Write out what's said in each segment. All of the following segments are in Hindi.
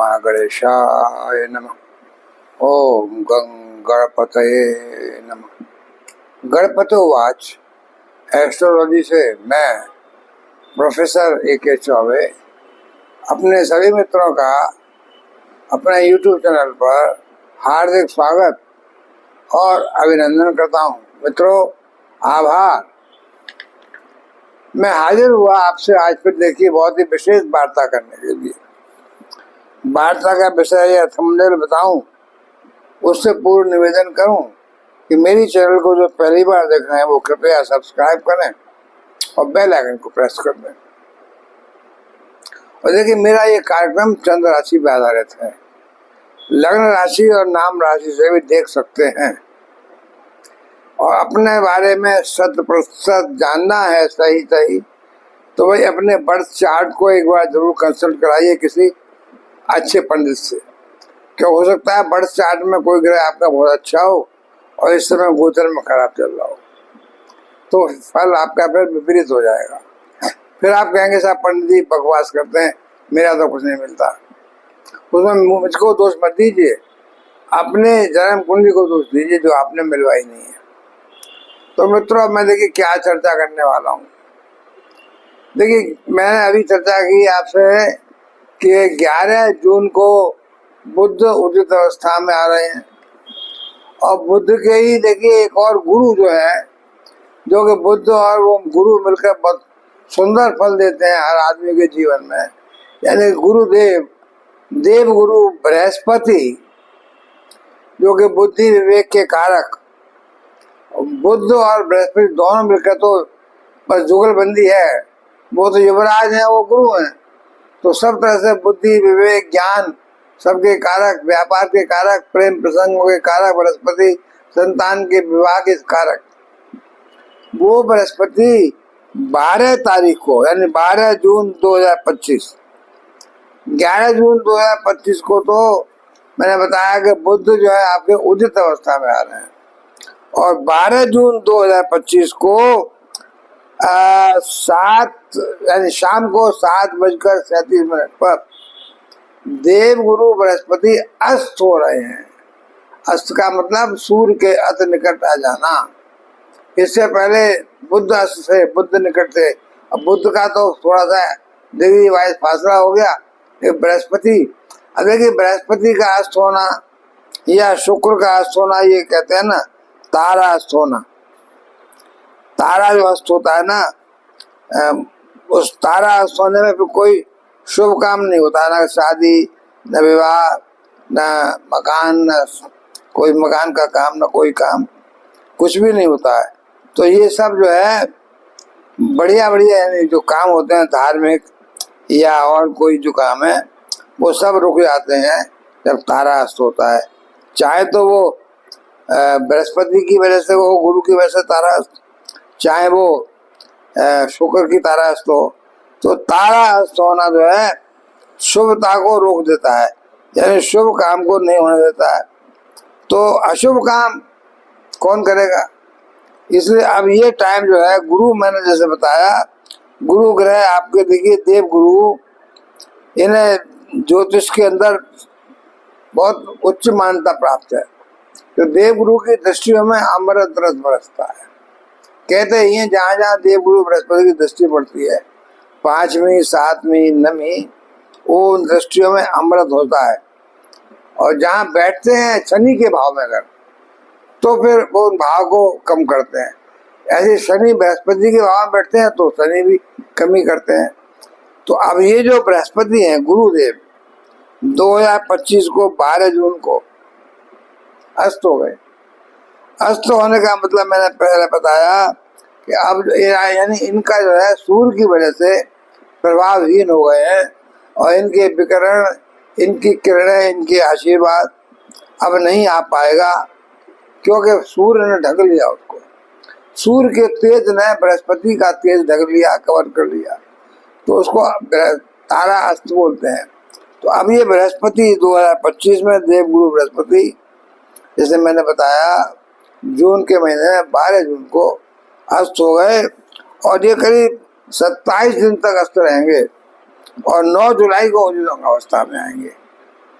महागणेशाय नमः। ओम गणपतये नमः। गणपतोवाच। एस्ट्रोलॉजी से मैं प्रोफेसर A.K. चौबे अपने सभी मित्रों का अपने YouTube चैनल पर हार्दिक स्वागत और अभिनंदन करता हूँ। मित्रों, आभार। मैं हाजिर हुआ आपसे आज फिर देखिए बहुत ही विशेष वार्ता करने के लिए। वार्ता का विषय या थंबनेल बताऊं, उससे पूर्व निवेदन करूं कि मेरी चैनल को जो पहली बार देख रहे हैं वो कृपया सब्सक्राइब करें और बेल आइकन को प्रेस कर दें। और देखिए, मेरा ये कार्यक्रम चंद्र राशि पर आधारित है। लग्न राशि और नाम राशि से भी देख सकते हैं। और अपने बारे में 100% जानना है सही तो भाई अपने बर्थ चार्ट को एक बार जरूर कंसल्ट कराइए किसी अच्छे पंडित से। क्या हो सकता है बर्थ चार्ट में कोई ग्रह आपका बहुत अच्छा हो और इस समय गोचर में खराब चल रहा हो, तो फल आपका फिर विपरीत हो जाएगा। फिर आप कहेंगे साहब पंडित जी बकवास करते हैं, मेरा तो कुछ नहीं मिलता। उसमें मुझको दोष मत दीजिए, अपने जन्म कुंडली को दोष दीजिए जो आपने मिलवाई नहीं है। तो मित्रों, मैं देखिए क्या चर्चा करने वाला हूँ। देखिए, मैंने अभी चर्चा की आपसे कि 11 जून को बुध उचित अवस्था में आ रहे हैं और बुध के ही देखिए एक और गुरु जो है, जो कि बुध और वो गुरु मिलकर बहुत सुंदर फल देते हैं हर आदमी के जीवन में, यानी गुरुदेव देव गुरु बृहस्पति, जो कि बुद्धि विवेक के कारक। बुध और बृहस्पति दोनों मिलकर तो बस जुगलबंदी है। वो तो युवराज है, वो गुरु हैं, तो सब तरह से बुद्धि विवेक ज्ञान सबके कारक, व्यापार के कारक, प्रेम प्रसंगों के कारक बृहस्पति, संतान के विवाह के कारक। वो बृहस्पति 12 तारीख को यानी 12 जून 2025, 11 जून 2025 को तो मैंने बताया कि बुध जो है आपके उदित अवस्था में आ रहे हैं और 12 जून 2025 को 7 यानी शाम को 7:37 पर देव गुरु बृहस्पति अस्त हो रहे हैं। अस्त का मतलब सूर्य के अति निकट आ जाना। इससे पहले बुध अस्त से बुध निकट थे। अब बुध का तो थोड़ा सा डिग्री वाइज फासला हो गया। बृहस्पति, अब देखिए बृहस्पति का अस्त होना या शुक्र का अस्त होना, ये कहते हैं ना तारा अस्त होना। तारा जो अस्त होता है ना, उस तारा अस्त होने में फिर कोई शुभ काम नहीं होता, ना शादी, न विवाह, न मकान, न कोई मकान का काम, न कोई काम, कुछ भी नहीं होता है। तो ये सब जो है बढ़िया यानी जो काम होते हैं धार्मिक या और कोई जो काम है वो सब रुक जाते हैं जब तारा अस्त होता है। चाहे तो वो बृहस्पति की वजह से हो, गुरु की वजह से तारा अस्त, चाहे वो शुक्र की तारा अस्त हो। तो तारा अस्त होना जो है शुभता को रोक देता है, यानी शुभ काम को नहीं होने देता है। तो अशुभ काम कौन करेगा? इसलिए अब ये टाइम जो है, गुरु मैंने जैसे बताया, गुरु ग्रह आपके देखिए देव गुरु, इन्हें ज्योतिष के अंदर बहुत उच्च मान्यता प्राप्त है। तो देव गुरु की दृष्टियों में अमृत रस बरसता है। कहते हैं जहाँ जहाँ देव गुरु बृहस्पति की दृष्टि पड़ती है, 5वीं 7वीं 9वीं, उन दृष्टियों में अमृत होता है। और जहाँ बैठते हैं शनि के भाव में अगर, तो फिर वो उन भाव को कम करते हैं। ऐसे शनि बृहस्पति के भाव में बैठते हैं तो शनि भी कमी करते हैं। तो अब ये जो बृहस्पति हैं गुरुदेव 2025 को 12 जून को अस्त हो गए। अस्त होने का मतलब मैंने पहले बताया कि अब यानी इनका जो है सूर्य की वजह से प्रभावहीन हो गए हैं और इनके विकरण, इनकी किरणें, इनके आशीर्वाद अब नहीं आ पाएगा, क्योंकि सूर्य ने ढक लिया उसको। सूर्य के तेज ने बृहस्पति का तेज ढक लिया, कवर कर लिया, तो उसको तारा अस्त बोलते हैं। तो अब ये बृहस्पति 2025 में देव गुरु बृहस्पति, जैसे मैंने बताया, जून के महीने में 12 जून को अस्त हो गए और ये करीब 27 दिन तक अस्त रहेंगे और 9 जुलाई को उच्च अवस्था में आएंगे।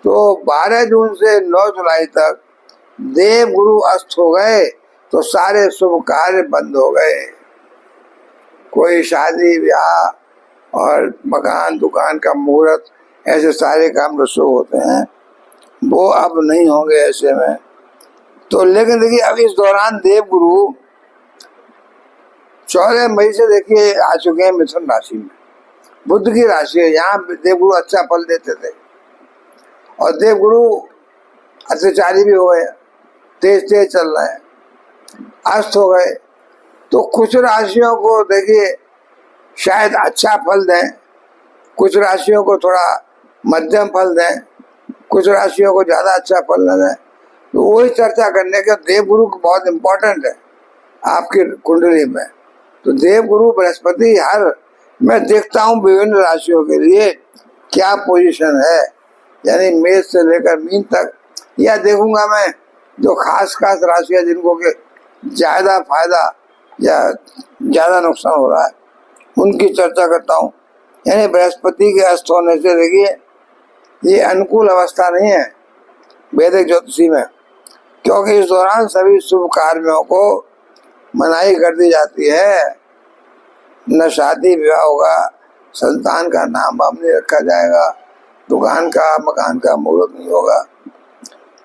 तो 12 जून से 9 जुलाई तक देव गुरु अस्त हो गए तो सारे शुभ कार्य बंद हो गए। कोई शादी ब्याह और मकान दुकान का मुहूर्त ऐसे सारे काम जो शुभ होते हैं वो अब नहीं होंगे ऐसे में। तो लेकिन देखिए अब इस दौरान देव गुरु 14 मई से देखिए आ चुके हैं मिथुन राशि में। बुध की राशि है, यहाँ देवगुरु अच्छा फल देते थे और देवगुरु अत्याचारी भी हो गए, तेज तेज चल रहे हैं, अस्त हो गए। तो कुछ राशियों को देखिए शायद अच्छा फल दें, कुछ राशियों को थोड़ा मध्यम फल दें, कुछ राशियों को ज्यादा अच्छा फल न दें। तो वही चर्चा करने के देवगुरु बहुत इम्पोर्टेंट है आपकी कुंडली में। तो देवगुरु बृहस्पति हर मैं देखता हूँ विभिन्न राशियों के लिए क्या पोजीशन है, यानी मेष से लेकर मीन तक, या देखूंगा मैं जो खास खास राशियां जिनको के ज्यादा फायदा या ज्यादा नुकसान हो रहा है उनकी चर्चा करता हूँ। यानी बृहस्पति के अस्त होने से देखिए ये अनुकूल अवस्था नहीं है वैदिक ज्योतिषी में, क्योंकि इस दौरान सभी शुभ कार्यों को मनाही कर दी जाती है। न शादी विवाह होगा, संतान का नाम वाम नहीं रखा जाएगा, दुकान का मकान का मुहूर्त नहीं होगा।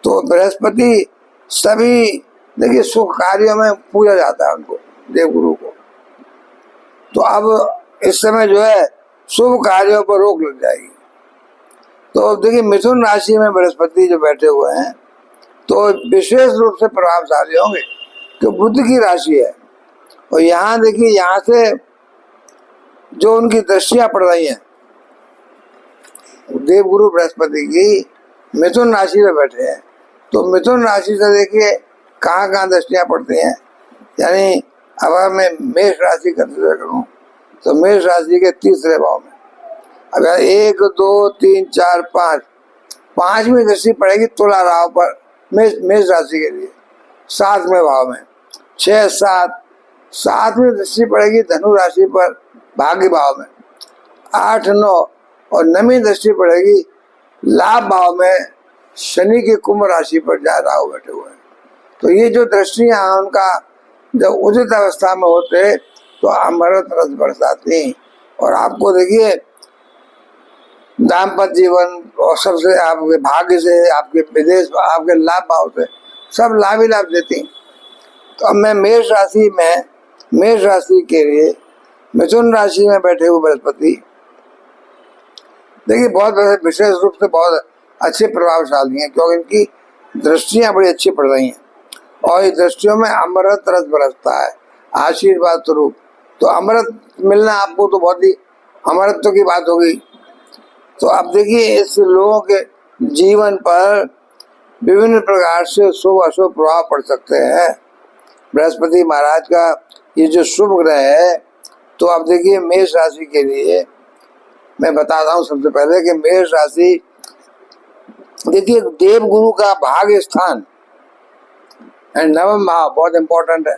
तो बृहस्पति सभी देखिए शुभ कार्यों में पूजा जाता है उनको, देवगुरु को। तो अब इस समय जो है शुभ कार्यों पर रोक लग जाएगी। तो देखिए मिथुन राशि में बृहस्पति जो बैठे हुए हैं तो विशेष रूप से प्रभावशाली होंगे, कि बुध की राशि है और यहाँ देखिए यहाँ से जो उनकी दृष्टियां पड़ रही हैं देवगुरु बृहस्पति की मिथुन राशि में बैठे हैं। तो मिथुन राशि से देखिए कहाँ कहाँ दृष्टियां पड़ती हैं। यानी अगर मैं मेष राशि कंसिडर करूं तो मेष राशि के तीसरे भाव में अगर 1 2 3 4 5 पांचवी दृष्टि पड़ेगी तुला राव पर मेष राशि के लिए 7वें भाव में। 6 7 7वीं दृष्टि पड़ेगी धनु राशि पर भाग्य भाव में। 8 9 और 9वीं दृष्टि पड़ेगी लाभ भाव में शनि की कुंभ राशि पर जा राहु बैठे हुए हैं। तो ये जो दृष्टियां उनका जब उचित अवस्था में होते तो अमृत रस बरसाती और आपको देखिए दाम्पत्य जीवन और सबसे आपके भाग्य से आपके विदेश आपके लाभ भाव से सब लाभ ही लाभ देती। तो अब मैं मेष राशि के लिए मिथुन राशि में बैठे हुए बृहस्पति देखिए बहुत विशेष रूप से बहुत अच्छे प्रभावशाली हैं, क्योंकि इनकी दृष्टियां बड़ी अच्छी पड़ रही हैं और इस दृष्टियों में अमृत रस बरसता है आशीर्वाद स्वरूप। तो अमृत मिलना आपको तो बहुत ही अमृतत्व की बात होगी। तो अब देखिए इस लोगों के जीवन पर विभिन्न प्रकार से शुभ अशुभ प्रभाव पड़ सकते हैं। बृहस्पति महाराज का ये जो शुभ ग्रह है, तो अब देखिए मेष राशि के लिए मैं बताता हूँ सबसे पहले कि मेष राशि देखिए देवगुरु का भाग्य स्थान एंड 9वां भाव बहुत इंपॉर्टेंट है।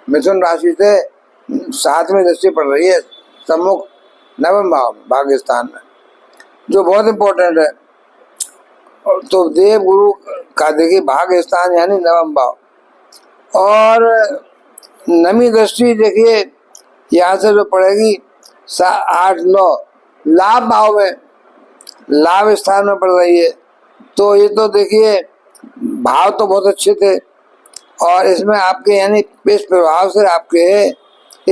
मिथुन राशि से 7वीं दृष्टि पड़ रही है सम्मुख 9वां भाव भाग्य स्थान में, जो बहुत इंपॉर्टेंट है। तो देवगुरु का देखिए भाग्य स्थान यानी 9वां भाव, और 9वीं दृष्टि देखिए यहाँ से जो पड़ेगी 8 9 लाभ भाव में लाभ स्थान में पड़ रही है। तो ये तो देखिए भाव तो बहुत अच्छे थे और इसमें आपके यानी इस प्रभाव से आपके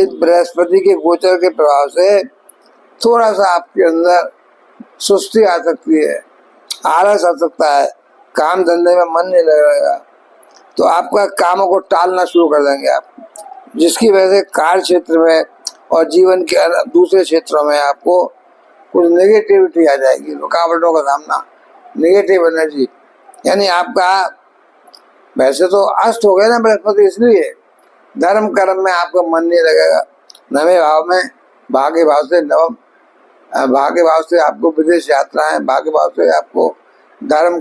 इस बृहस्पति के गोचर के प्रभाव से थोड़ा सा आपके अंदर सुस्ती आ सकती है, आलस आ सकता है, काम धंधे में मन नहीं लगेगा। तो आपका कामों को टालना शुरू कर देंगे आप, जिसकी वजह से कार्य क्षेत्र में और जीवन के दूसरे क्षेत्रों में आपको कुछ नेगेटिविटी आ जाएगी, रुकावटों का सामना, नेगेटिव एनर्जी। यानी आपका वैसे तो अस्त हो गया ना बृहस्पति, इसलिए धर्म कर्म में आपका मन नहीं लगेगा। 9वें भाव में भाग्य भाव से भाग्य भाव से आपको विदेश यात्राएं, भाग्य भाव से आपको धर्म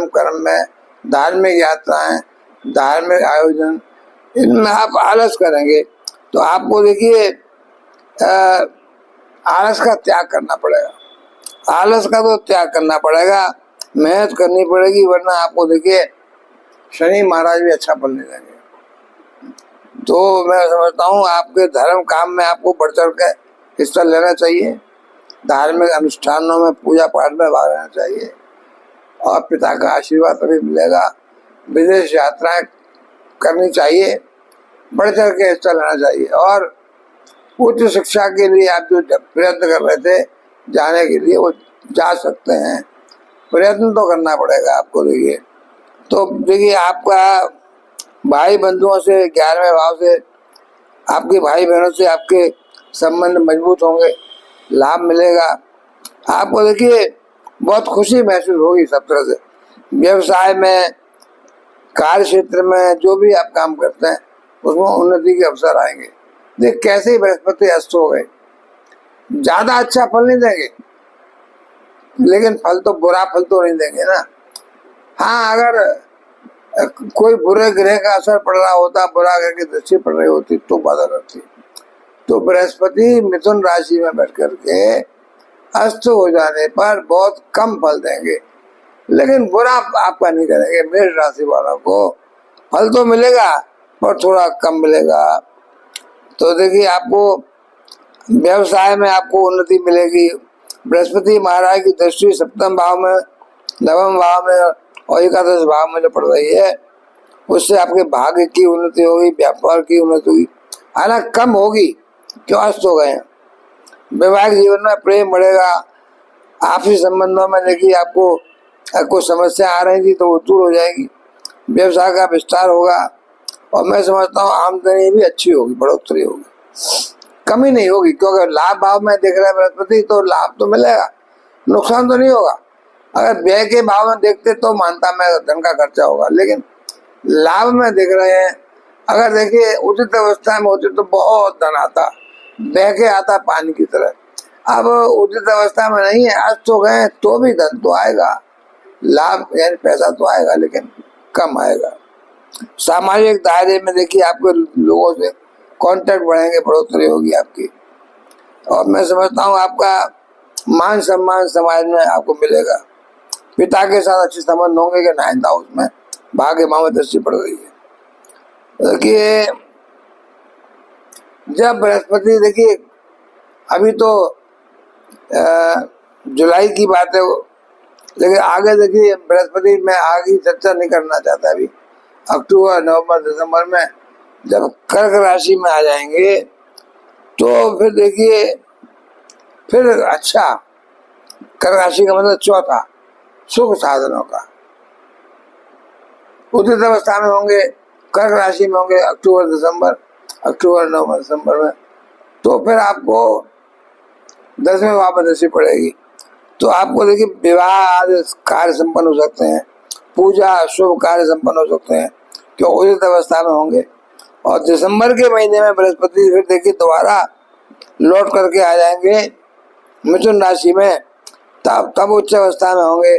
कर्म में धार्मिक यात्राएं, धार्मिक आयोजन, इनमें आप आलस करेंगे। तो आपको देखिए आलस का त्याग करना पड़ेगा, आलस का तो त्याग करना पड़ेगा मेहनत करनी पड़ेगी, वरना आपको देखिए शनि महाराज भी अच्छा फल नहीं देंगे। तो मैं समझता हूँ आपके धर्म काम में आपको बढ़ चढ़ के हिस्सा लेना चाहिए, धार्मिक अनुष्ठानों में पूजा पाठ में भाग लेना चाहिए, और पिता का आशीर्वाद तभी मिलेगा। विदेश यात्राएं करनी चाहिए, बढ़ चढ़ के हिस्सा लेना चाहिए, और उच्च शिक्षा के लिए आप जो प्रयत्न कर रहे थे जाने के लिए, वो जा सकते हैं। प्रयत्न तो करना पड़ेगा आपको। देखिए तो देखिए आपका भाई बंधुओं से 11वें भाव से, आपके भाई बहनों से आपके संबंध मजबूत होंगे, लाभ मिलेगा आपको। देखिए बहुत खुशी महसूस होगी सब तरह से। व्यवसाय में, कार्य क्षेत्र में, जो भी आप काम करते हैं उसमें उन्नति के अवसर आएंगे। देख कैसे ही बृहस्पति अस्त हो गए, ज्यादा अच्छा फल नहीं देंगे, लेकिन फल तो बुरा फल तो नहीं देंगे ना। हाँ, अगर कोई बुरे ग्रह का असर पड़ रहा होता, बुरा ग्रह की दृष्टि पड़ रही होती तो बाधा करती। तो बृहस्पति मिथुन राशि में बैठ करके अस्त हो जाने पर बहुत कम फल देंगे, लेकिन बुरा आपका नहीं करेंगे। मेष राशि वालों को फल तो मिलेगा पर थोड़ा कम मिलेगा। तो देखिए आपको व्यवसाय में आपको उन्नति मिलेगी। बृहस्पति महाराज की दृष्टि सप्तम भाव में, नवम भाव में और एकादश भाव में जो पड़ रही है, उससे आपके भाग्य की उन्नति होगी, व्यापार की उन्नति होगी, हालांकि कम होगी क्यों अस्त हो गए हैं। वैवाहिक जीवन में प्रेम बढ़ेगा। आपसी संबंधों में देखिए आपको कुछ समस्या आ रही थी तो वो दूर हो जाएगी। व्यवसाय का विस्तार होगा, और मैं समझता हूँ आमदनी भी अच्छी होगी, बढ़ोतरी होगी, कमी नहीं होगी, क्योंकि लाभ भाव में देख रहा है बृहस्पति, तो लाभ तो मिलेगा, नुकसान तो नहीं होगा। अगर व्यय के भाव में देखते तो मानता मैं धन का खर्चा होगा, लेकिन लाभ में देख रहे हैं। अगर देखिए उचित अवस्था में होते तो बहुत धन आता, बह के आता पानी की तरह। अब उचित अवस्था में नहीं है, अस्त हो गए तो भी धन तो आएगा, लाभ यानी पैसा तो आएगा, लेकिन कम आएगा। सामाजिक दायरे में देखिए आपके लोगों से कांटेक्ट बढ़ेंगे, बढ़ोतरी होगी आपकी, और मैं समझता हूँ आपका मान सम्मान समाज में आपको मिलेगा। पिता के साथ अच्छे संबंध होंगे कि 9th हाउस में भाग्य भाव में दृष्टि पड़ रही है। देखिए जब बृहस्पति, देखिए अभी तो जुलाई की बात है, लेकिन आगे देखिए बृहस्पति में आगे चर्चा नहीं करना चाहता। अभी अक्टूबर, नवंबर, दिसंबर में जब कर्क राशि में आ जाएंगे तो फिर देखिए फिर अच्छा, कर्क राशि का मतलब चौथा, सुख साधनों का उचित अवस्था में होंगे, कर्क राशि में होंगे अक्टूबर, नवंबर, दिसंबर में। तो फिर आपको 10वें भाव में दृष्टि पड़ेगी, तो आपको देखिए विवाह आदि कार्य संपन्न हो सकते हैं, पूजा शुभ कार्य संपन्न हो सकते हैं, क्यों उचित अवस्था में होंगे। और दिसंबर के महीने में बृहस्पति फिर देखिए दोबारा लौट करके आ जाएंगे मिथुन राशि में, तब उच्च अवस्था में होंगे।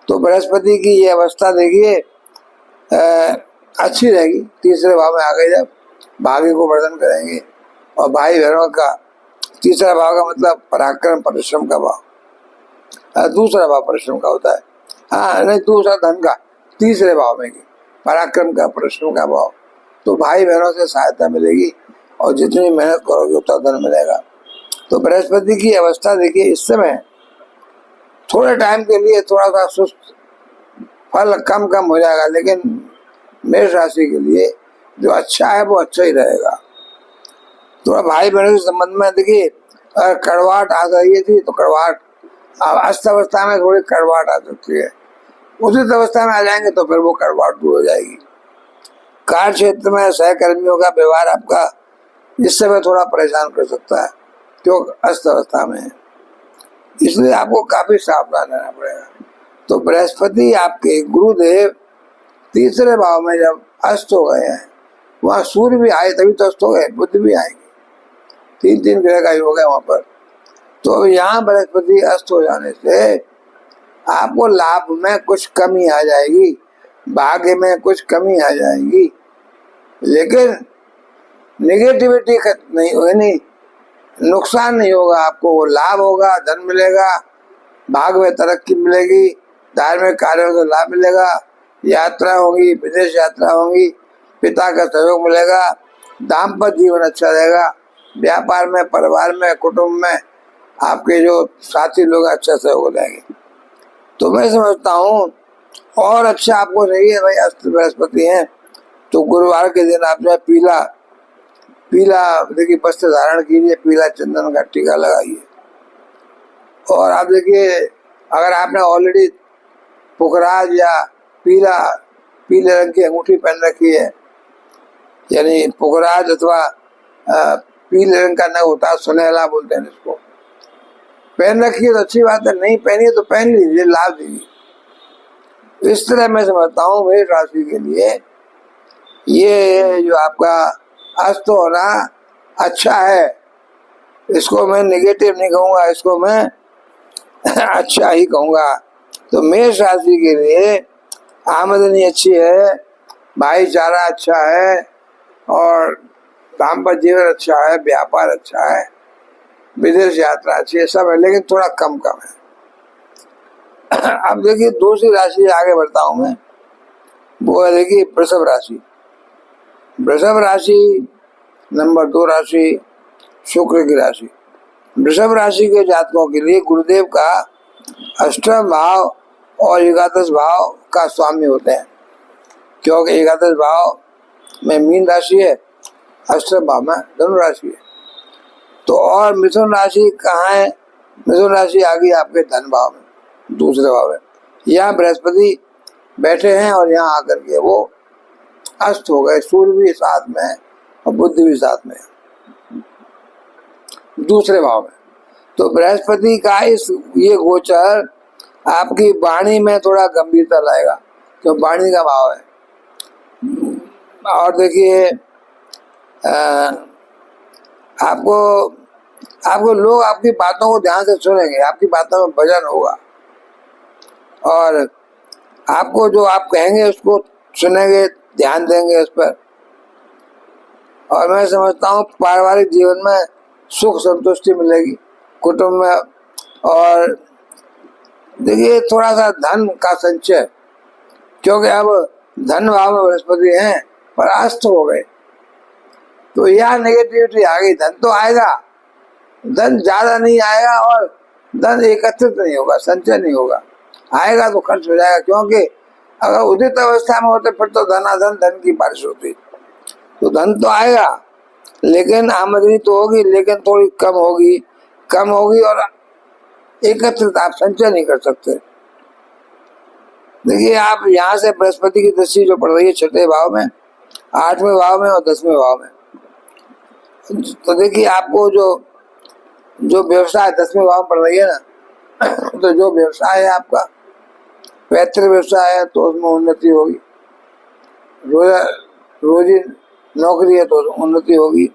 तो बृहस्पति की ये अवस्था देखिए अच्छी रहेगी। तीसरे भाव में आ गए जब भाग्य को वर्धन करेंगे, और भाई बहनों का तीसरा भाव का मतलब पराक्रम परिश्रम का भाव, दूसरा भाव परिश्रम का होता है, हाँ नहीं दूसरा धन का, तीसरे भाव में पराक्रम का परिश्रम का भाव। तो भाई बहनों से सहायता मिलेगी, और जितनी मेहनत करोगे उतना धन मिलेगा। तो बृहस्पति की अवस्था देखिए इस समय थोड़े टाइम के लिए थोड़ा सा सुस्त, फल कम हो जाएगा, लेकिन मेष राशि के लिए जो अच्छा है वो अच्छा ही रहेगा। थोड़ा भाई बहनों के संबंध में देखिए अगर कड़वाहट आ गई थी तो कड़वाहट, अस्त अवस्था में थोड़ी कड़वाहट आ सकती है, उचित अवस्था में आ जाएंगे तो फिर वो कड़वाहट दूर हो जाएगी। कार्य क्षेत्र में सहकर्मियों का व्यवहार आपका इस समय थोड़ा परेशान कर सकता है, क्यों अस्त अवस्था में है, इसलिए आपको काफी सावधान रहना पड़ेगा। तो बृहस्पति आपके गुरुदेव तीसरे भाव में जब अस्त हो गए हैं, वहां सूर्य भी आए तभी तो अस्त हो गए, बुध भी आएंगे, 3 ग्रह का योग है वहां पर। तो यहाँ बृहस्पति अस्त हो जाने से आपको लाभ में कुछ कमी आ जाएगी, भाग्य में कुछ कमी आ जाएगी, लेकिन नेगेटिविटी नहीं होगी, नहीं नुकसान नहीं होगा आपको, वो लाभ होगा, धन मिलेगा, भाग में तरक्की मिलेगी, धार्मिक कार्यों से लाभ मिलेगा, यात्रा होगी, विदेश यात्रा होगी, पिता का सहयोग मिलेगा, दाम्पत्य जीवन अच्छा रहेगा, व्यापार में, परिवार में, कुटुंब में आपके जो साथी लोग अच्छा सहयोग देंगे। तो मैं समझता हूँ और अच्छा आपको चाहिए भाई, अस्त बृहस्पति हैं तो गुरुवार के दिन आप जो है पीला देखिए वस्त्र धारण कीजिए, पीला चंदन का टीका लगाइए। और आप देखिए अगर आपने ऑलरेडी पुखराज या पीले रंग की अंगूठी पहन रखी है, यानी पुखराज अथवा पीले रंग का नग होता है, सुनहला बोलते हैं इसको, पहन रखी है तो अच्छी बात है, नहीं पहनी है तो पहन लीजिए, लाभ दीजिए। इस तरह मैं समझता हूँ मेष राशि के लिए ये जो आपका अस्त होना अच्छा है, इसको मैं नेगेटिव नहीं कहूँगा, इसको मैं अच्छा ही कहूँगा। तो मेष राशि के लिए आमदनी अच्छी है, भाईचारा अच्छा है और दाम्पत्य जीवन अच्छा है, व्यापार अच्छा है, विदेश यात्रा अच्छी है, सब है, लेकिन थोड़ा कम है। अब देखिए दूसरी राशि आगे बढ़ता हूं मैं, वो है देखिए वृषभ राशि। वृषभ राशि नंबर 2 राशि शुक्र की राशि। वृषभ राशि के जातकों के लिए गुरुदेव का अष्टम भाव और एकादश भाव का स्वामी होते हैं, क्योंकि एकादश भाव में मीन राशि है, अष्टम भाव में धनु राशि है। तो और मिथुन राशि कहाँ है? मिथुन राशि आ गई आपके धन भाव में, दूसरे भाव में। यहाँ बृहस्पति बैठे हैं और यहाँ आकर के वो अस्त हो गए, सूर्य भी साथ में है और बुद्धि भी साथ में है, दूसरे भाव में। तो बृहस्पति का ये गोचर आपकी वाणी में थोड़ा गंभीरता लाएगा, क्यों वाणी का भाव है। और देखिए आपको लोग आपकी बातों को ध्यान से सुनेंगे, आपकी बातों में वजन होगा और आपको जो आप कहेंगे उसको सुनेंगे, ध्यान देंगे उस पर। और मैं समझता हूँ पारिवारिक जीवन में सुख संतुष्टि मिलेगी, कुटुंब में। और देखिए थोड़ा सा धन का संचय, क्योंकि अब धन भाव में बृहस्पति हैं पर अस्त हो गए, तो यह नेगेटिविटी आ गई। धन तो आएगा, धन ज्यादा नहीं आएगा और धन एकत्रित नहीं होगा, संचय नहीं होगा, आएगा तो खर्च हो जाएगा, क्योंकि अगर उदित अवस्था में होते फिर तो धनाधन धन की बारिश होती। तो धन तो आएगा लेकिन आमदनी तो होगी, लेकिन थोड़ी कम होगी और एकत्रित आप संचय नहीं कर सकते। देखिए आप यहाँ से बृहस्पति की दृष्टि जो पड़ रही है 6ठे भाव में, 8वें भाव में और 10वें भाव में, तो देखिए आपको जो व्यवसाय 10वें भाव में पड़ रही है ना, तो जो व्यवसाय है आपका पैतृक व्यवसाय है तो उसमें उन्नति होगी, रोजी नौकरी है तो उन्नति होगी।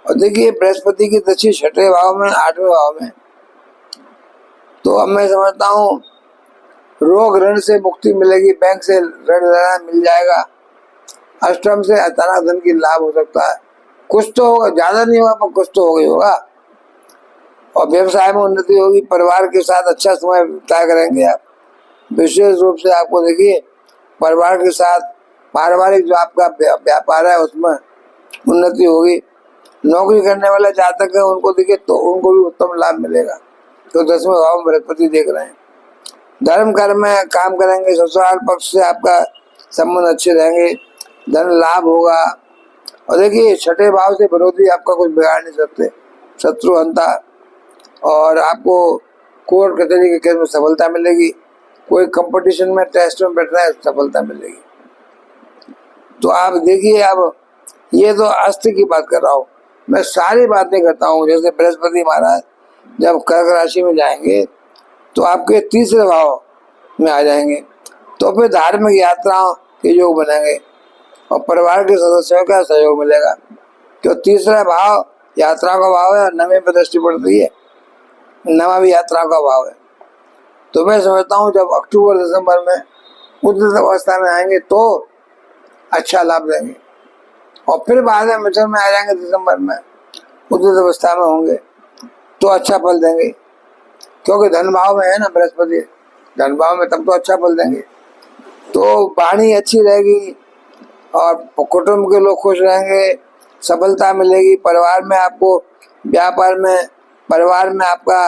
और देखिए बृहस्पति की दृष्टि 6ठे भाव में, 8वें भाव में, तो अब मैं समझता हूँ रोग ऋण से मुक्ति मिलेगी, बैंक से ऋण लेना मिल जाएगा, अष्टम से अचानक धन की लाभ हो सकता है, कुछ तो होगा, ज्यादा नहीं होगा पर कुछ तो होगा। और व्यवसाय में उन्नति होगी, परिवार के साथ अच्छा समय तय करेंगे आप। विशेष रूप से आपको देखिए परिवार के साथ पारिवारिक जो आपका व्यापार है उसमें उन्नति होगी। नौकरी करने वाले जातक है उनको देखिए तो उनको भी उत्तम लाभ मिलेगा, तो 10वें भाव में बृहस्पति देख रहे हैं। धर्म कर्म में काम करेंगे, ससुराल पक्ष से आपका संबंध अच्छे रहेंगे, धन लाभ होगा। और देखिए 6ठे भाव से विरोधी आपका कुछ बिगाड़ नहीं सकते, शत्रु हंता, और आपको कोर्ट कचहरी के केस में सफलता मिलेगी, कोई कंपटीशन में टेस्ट में बैठ रहा है सफलता मिलेगी। तो आप देखिए अब ये तो अस्त की बात कर रहा हूँ, मैं सारी बातें करता हूँ। जैसे बृहस्पति महाराज जब कर्क राशि में जाएंगे तो आपके 3रे भाव में आ जाएंगे, तो फिर धार्मिक यात्राओं के योग बनेंगे और परिवार के सदस्यों का सहयोग मिलेगा, क्यों 3रा भाव यात्रा का भाव है और 9वें पर दृष्टि पड़ती है, 9वां भी यात्रा का भाव है। तो मैं समझता हूँ जब अक्टूबर दिसंबर में उद्यत अवस्था में आएंगे तो अच्छा लाभ देंगे, और फिर बाद में मिथुन में आ जाएंगे दिसंबर में, उद्यत अवस्था में होंगे तो अच्छा फल देंगे, क्योंकि धन भाव में है ना बृहस्पति, धन भाव में, तब तो अच्छा फल देंगे। तो वाणी अच्छी रहेगी और कुटुंब के लोग खुश रहेंगे, सफलता मिलेगी। परिवार में आपको, व्यापार में, परिवार में आपका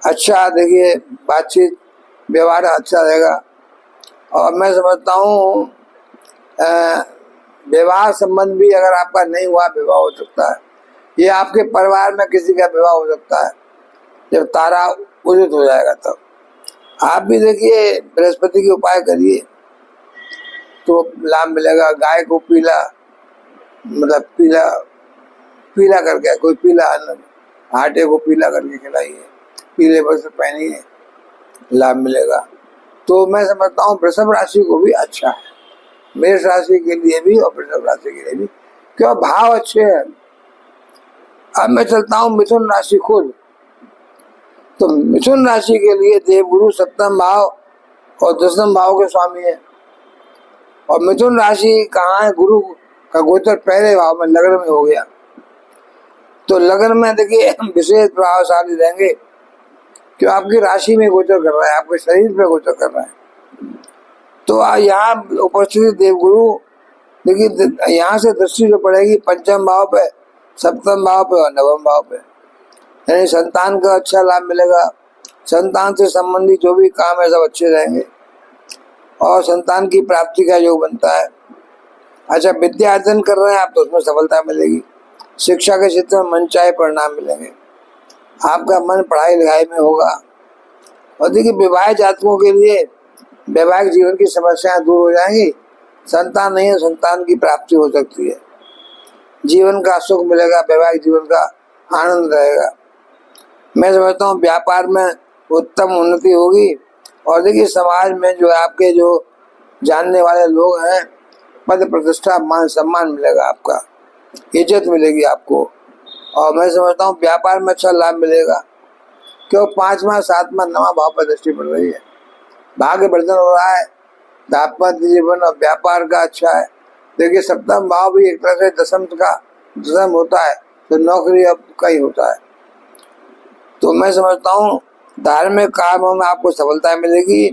अच्छा, देखिए बातचीत व्यवहार अच्छा रहेगा। और मैं समझता हूँ विवाह संबंध भी अगर आपका नहीं हुआ, विवाह हो सकता है। ये आपके परिवार में किसी का विवाह हो सकता है जब तारा उदित हो जाएगा। तब आप भी देखिए बृहस्पति के उपाय करिए तो लाभ मिलेगा। गाय को पीला, मतलब पीला पीला करके, कोई पीला अन्न, आटे को पीला करके खिलाइए, पीले वस्त्र पहनिए, लाभ मिलेगा। तो मैं समझता हूँ वृषभ राशि को भी अच्छा है, मेष राशि के लिए भी और वृषभ राशि के लिए भी, क्यों भाव अच्छे हैं। अब मैं चलता हूँ मिथुन राशि खुद। तो मिथुन राशि के लिए देवगुरु सप्तम भाव और दसम भाव के स्वामी है। और मिथुन राशि कहाँ है? गुरु का गोचर पहले भाव में, लग्न में हो गया। तो लग्न में देखिए विशेष प्रभावशाली रहेंगे, क्यों आपकी राशि में गोचर कर रहा है, आपके शरीर पे गोचर कर रहा है। तो यहाँ उपस्थित देवगुरु, देखिए यहाँ से दृष्टि जो पड़ेगी पंचम भाव पे, सप्तम भाव पे और नवम भाव पे, यानी संतान का अच्छा लाभ मिलेगा। संतान से संबंधित जो भी काम है सब अच्छे रहेंगे और संतान की प्राप्ति का योग बनता है। अच्छा, विद्या अर्जन कर रहे हैं आप तो उसमें सफलता मिलेगी। शिक्षा के क्षेत्र में मनचाहे परिणाम मिलेंगे, आपका मन पढ़ाई लिखाई में होगा। और देखिए विवाह जातकों के लिए वैवाहिक जीवन की समस्याएं दूर हो जाएंगी। संतान नहीं है, संतान की प्राप्ति हो सकती है। जीवन का सुख मिलेगा, वैवाहिक जीवन का आनंद रहेगा। मैं समझता हूँ व्यापार में उत्तम उन्नति होगी। और देखिए समाज में जो आपके जो जानने वाले लोग हैं, पद प्रतिष्ठा मान सम्मान मिलेगा, आपका इज्जत मिलेगी आपको। और मैं समझता हूँ व्यापार में अच्छा लाभ मिलेगा, क्यों 5वां 7वां 9वां भाव पर दृष्टि पड़ रही है। भाग्य वर्धन हो रहा है, दाम्पत्य जीवन और व्यापार का अच्छा है। देखिए सप्तम भाव भी एक तरह से दसम होता है, तो नौकरी अब का ही होता है। तो मैं समझता हूँ धार्मिक कामों में आपको सफलता मिलेगी,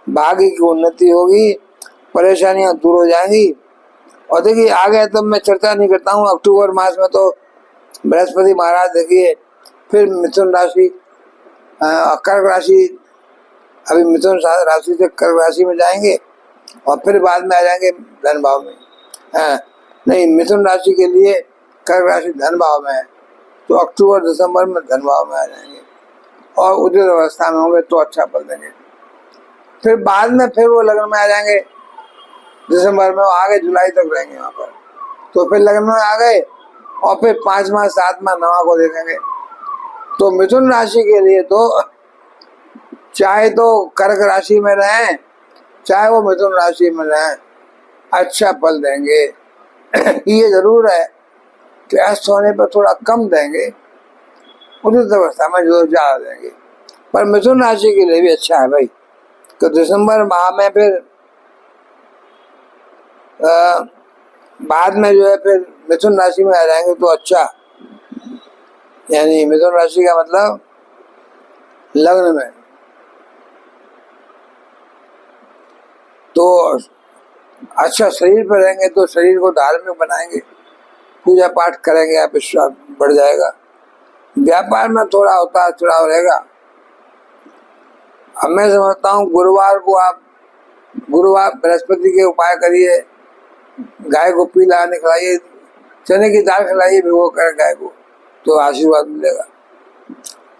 भाग्य की उन्नति होगी, परेशानियां दूर हो जाएंगी। और देखिए आगे तो मैं चर्चा नहीं करता हूँ, अक्टूबर मास में तो बृहस्पति महाराज देखिए फिर मिथुन राशि, कर्क राशि, अभी मिथुन राशि से कर्क राशि में जाएंगे और फिर बाद में आ जाएंगे धन भाव में। नहीं, मिथुन राशि के लिए कर्क राशि धन भाव में है, तो अक्टूबर दिसंबर में धन भाव में आ जाएंगे और उदित अवस्था में होंगे तो अच्छा फल देंगे। फिर बाद में फिर वो लग्न में आ जाएंगे दिसंबर में, आगे जुलाई तक रहेंगे वहां पर। तो फिर लग्न में आ गए और फिर 5वां 7वां 9वां को देखेंगे। तो मिथुन राशि के लिए तो चाहे तो कर्क राशि में रहें, चाहे वो मिथुन राशि में रहें, अच्छा फल देंगे। ये जरूर है कि अस्त होने पर थोड़ा कम देंगे, उदित अवस्था में जो ज्यादा देंगे। पर मिथुन राशि के लिए भी अच्छा है भाई। तो दिसंबर माह में फिर बाद में जो है फिर मिथुन राशि में आ जाएंगे तो अच्छा, यानी मिथुन राशि का मतलब लग्न में। तो अच्छा शरीर पर रहेंगे तो शरीर को धार्मिक बनाएंगे, पूजा पाठ करेंगे, आप विश्वास बढ़ जाएगा। व्यापार में थोड़ा उतार चढ़ाव रहेगा। अब मैं समझता हूँ गुरुवार को आप, गुरुवार बृहस्पति के उपाय करिए, गाय को पीला अन्न खिलाइए, चने की दाल खिलाइए भिगो कर गाय को, तो आशीर्वाद मिलेगा।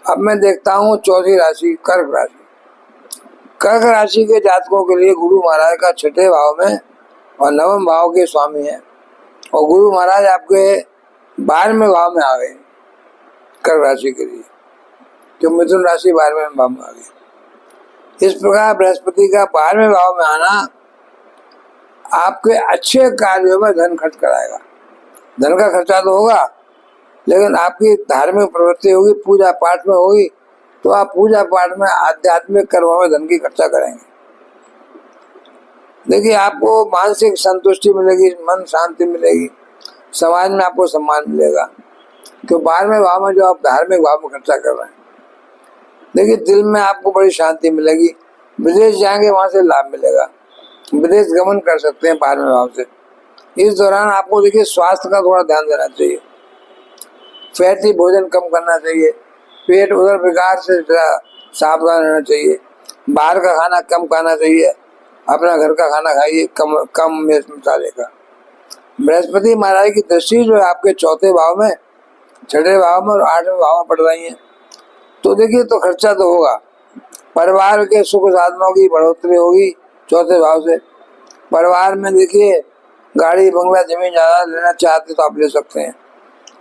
अब मैं देखता हूँ चौथी राशि कर्क राशि। कर्क राशि के जातकों के लिए गुरु महाराज का 6ठे भाव में और 9वें भाव के स्वामी है, और गुरु महाराज आपके 12वें भाव में आ गए कर्क राशि के लिए, जो मिथुन राशि 12वें भाव में आ गई। इस प्रकार बृहस्पति का 12वें भाव में आना आपके अच्छे कार्यों में धन खर्च कराएगा। धन का खर्चा तो होगा, लेकिन आपकी धार्मिक प्रवृत्ति होगी, पूजा पाठ में होगी, तो आप पूजा पाठ में आध्यात्मिक कर्मों में धन की खर्चा करेंगे। देखिए आपको मानसिक संतुष्टि मिलेगी, मन शांति मिलेगी, समाज में आपको सम्मान मिलेगा। तो 12वें भाव में जो आप धार्मिक भाव में खर्चा कर रहे हैं, देखिए दिल में आपको बड़ी शांति मिलेगी, विदेश जाएंगे वहां से लाभ मिलेगा, विदेश गमन कर सकते हैं 12वें भाव से। इस दौरान आपको देखिए स्वास्थ्य का थोड़ा ध्यान देना चाहिए, फैटी भोजन कम करना चाहिए, पेट उधर विकार से सावधान रहना चाहिए, बाहर का खाना कम खाना चाहिए, अपना घर का खाना खाइए, कम कम मिर्च मसाले का। बृहस्पति महाराज की दृष्टि जो है आपके चौथे भाव में, छठे भाव में और 8वें भाव में पड़ रही है, तो देखिए तो खर्चा तो होगा, परिवार के सुख साधनों की बढ़ोतरी होगी चौथे भाव से। परिवार में देखिए गाड़ी बंगला जमीन जायदाद लेना चाहते तो आप ले सकते हैं,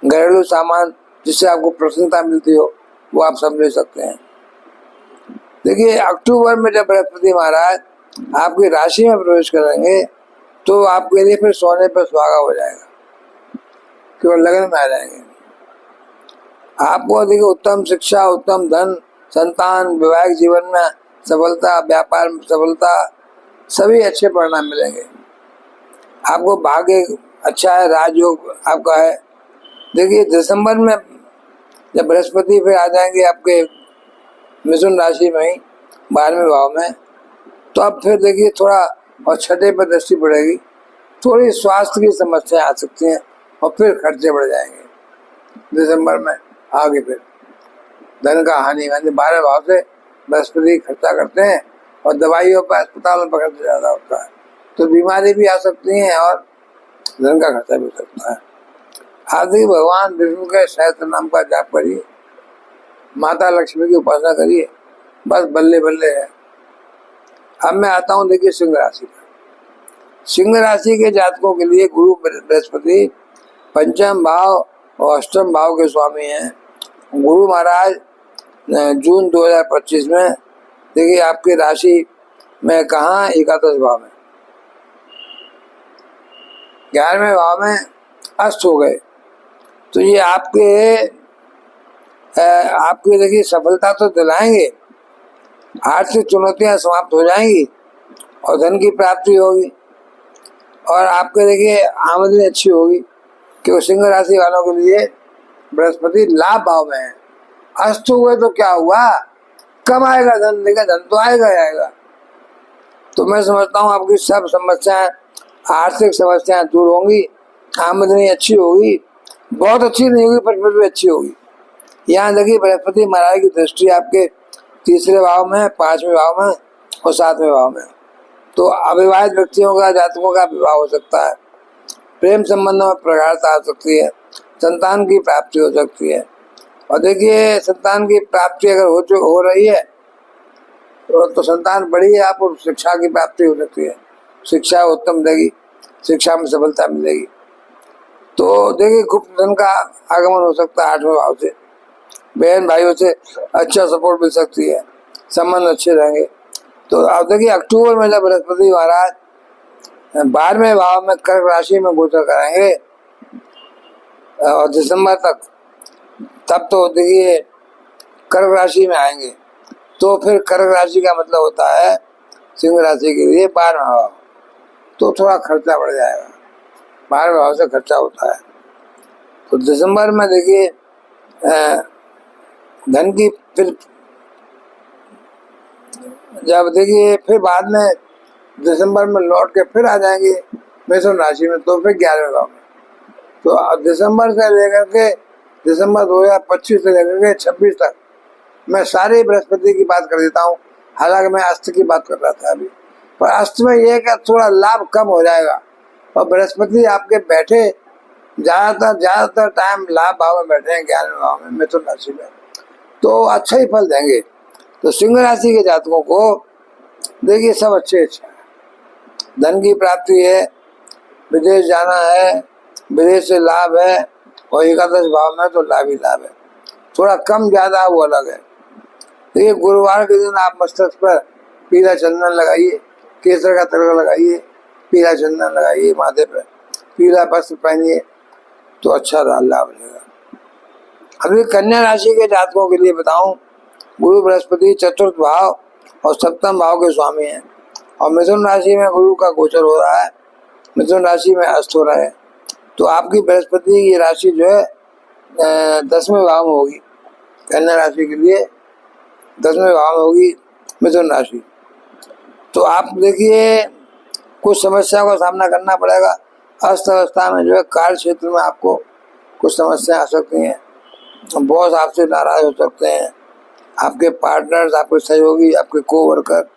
घरेलू सामान जिससे आपको प्रसन्नता मिलती हो वो आप सब ले सकते हैं। देखिए अक्टूबर में जब बृहस्पति महाराज आपकी राशि में प्रवेश करेंगे तो आपके लिए फिर सोने पर सुहागा हो जाएगा, केवल लगन में आ जाएंगे। आपको देखिए उत्तम शिक्षा, उत्तम धन, संतान, वैवाहिक जीवन में सफलता, व्यापार में सफलता, सभी अच्छे परिणाम मिलेंगे। आपको भाग्य अच्छा है, राजयोग आपका है। देखिए दिसंबर में जब बृहस्पति फिर आ जाएंगे आपके मिथुन राशि में ही 12वें भाव में, तो अब फिर देखिए थोड़ा और छठे पर दृष्टि पड़ेगी, थोड़ी स्वास्थ्य की समस्याएं आ सकती हैं और फिर खर्चे बढ़ जाएंगे दिसंबर में। आगे फिर धन का हानि 12वें भाव से बृहस्पति खर्चा करते हैं और दवाइयों पर अस्पताल में खर्चा ज्यादा होता है, तो बीमारी भी आ सकती है और धन का खर्चा भी हो सकता है। आदि भगवान विष्णु के सहस्त्र नाम का जाप करिए, माता लक्ष्मी की उपासना करिए, बस बल्ले बल्ले है। अब मैं आता हूँ देखिए सिंह राशि पर। सिंह राशि के जातकों के लिए गुरु बृहस्पति पंचम भाव और अष्टम भाव के स्वामी हैं। गुरु महाराज जून 2025 में देखिए आपकी राशि में कहाँ, एकादश भाव में, 11वें भाव में अस्त हो गए, तो ये आपके देखिए सफलता तो दिलाएंगे, आर्थिक चुनौतियां समाप्त हो जाएंगी और धन की प्राप्ति होगी और आपके देखिए आमदनी अच्छी होगी, क्योंकि सिंह राशि वालों के लिए बृहस्पति लाभ भाव में है। अस्त हुए तो क्या हुआ, कम आएगा धन, लेकिन धन तो आएगा ही आएगा। तो मैं समझता हूँ आपकी सब समस्याएं, आर्थिक समस्याएं दूर होंगी, आमदनी अच्छी होगी, बहुत अच्छी नहीं होगी पर फिर भी अच्छी होगी। यहाँ देखिए बृहस्पति महाराज की दृष्टि आपके तीसरे भाव में, 5वें भाव में और 7वें भाव में, तो अविवाहित व्यक्तियों का, जातकों का विवाह हो सकता है, प्रेम संबंधों में प्रगाढ़ता आ सकती है, संतान की प्राप्ति हो सकती है। और देखिए संतान की प्राप्ति अगर हो रही है तो संतान बड़ी है, आपको शिक्षा की प्राप्ति हो सकती है, शिक्षा उत्तम देगी, शिक्षा में सफलता मिलेगी। तो देखिए गुप्त धन का आगमन हो सकता है 8वें भाव से, बहन भाइयों से अच्छा सपोर्ट मिल सकती है, संबंध अच्छे रहेंगे। तो आप देखिए अक्टूबर में जब बृहस्पति महाराज 12वें भाव में कर्क राशि में गोचर कराएंगे और दिसंबर तक, तब तो देखिए कर्क राशि में आएंगे, तो फिर कर्क राशि का मतलब होता है सिंह राशि के लिए 12वां भाव, तो थोड़ा खर्चा बढ़ जाएगा, 12वें भाव से खर्चा होता है। तो दिसंबर में देखिए धन की फिर जब देखिए फिर बाद में दिसंबर में लौट के फिर आ जाएंगे मिथुन राशि में, तो फिर 11वें भाव में। तो दिसंबर से लेकर के दिसंबर 2025 से लेकर के 26 तक मैं सारे बृहस्पति की बात कर देता हूँ, हालांकि मैं अस्त की बात कर रहा था अभी, पर अस्त में यह कि थोड़ा लाभ कम हो जाएगा और बृहस्पति आपके बैठे ज्यादातर टाइम लाभ भाव में बैठे हैं, 11वें भाव में मिथुन राशि में, तो अच्छा ही फल देंगे। तो सिंह राशि के जातकों को देखिए सब अच्छे है, धन की प्राप्ति है, विदेश जाना है, विदेश से लाभ है और एकादश भाव में तो लाभ ही लाभ है, थोड़ा कम ज्यादा वो अलग है। देखिए गुरुवार के दिन आप मस्तक पर पीला चंदन लगाइए, केसर का तड़का लगाइए, पीला चंदन लगाइए, माथे पर पीला वस्त्र पहनिए, तो अच्छा लाभ मिलेगा। अभी कन्या राशि के जातकों के लिए बताऊं, गुरु बृहस्पति चतुर्थ भाव और सप्तम भाव के स्वामी हैं और मिथुन राशि में गुरु का गोचर हो रहा है, मिथुन राशि में अस्त हो रहा है, तो आपकी बृहस्पति की राशि जो है 10वें भाव में होगी। कन्या राशि के लिए 10वें भाव में होगी मिथुन राशि, तो आप देखिए कुछ समस्याओं का सामना करना पड़ेगा। अस्त अवस्था में जो है कार्य क्षेत्र में आपको कुछ समस्याएं आ सकती हैं। बॉस आपसे नाराज हो सकते हैं, आपके पार्टनर्स, आपके सहयोगी, आपके कोवर्कर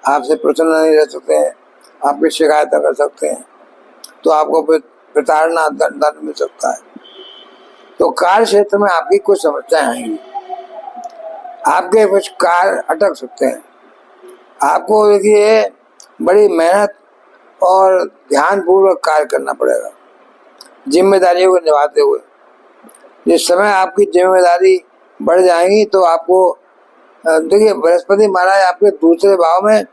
आपसे प्रसन्न नहीं रह सकते हैं, आपकी शिकायतें कर सकते हैं, तो आपको प्रताड़ना दंड मिल सकता है। तो कार्य क्षेत्र में आपकी कुछ समस्याएं आएंगी, आपके कुछ कार्य अटक सकते हैं। आपको देखिए बड़ी मेहनत और ध्यानपूर्वक कार्य करना पड़ेगा जिम्मेदारियों को निभाते हुए। जिस समय आपकी जिम्मेदारी बढ़ जाएंगी तो आपको देखिए बृहस्पति महाराज आपके दूसरे भाव में,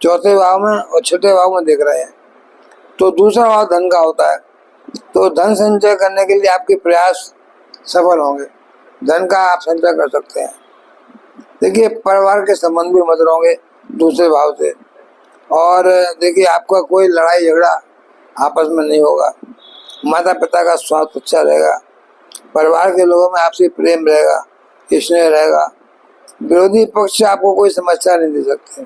चौथे भाव में और छठे भाव में देख रहे हैं। तो दूसरा भाव धन का होता है, तो धन संचय करने के लिए आपके प्रयास सफल होंगे, धन का आप संचय कर सकते हैं। देखिए परिवार के संबंध भी मधुर होंगे दूसरे भाव से, और देखिए आपका कोई लड़ाई झगड़ा आपस में नहीं होगा, माता पिता का स्वास्थ्य अच्छा रहेगा, परिवार के लोगों में आपसी प्रेम रहेगा, स्नेह रहेगा, विरोधी पक्ष से आपको कोई समस्या नहीं दे सकते।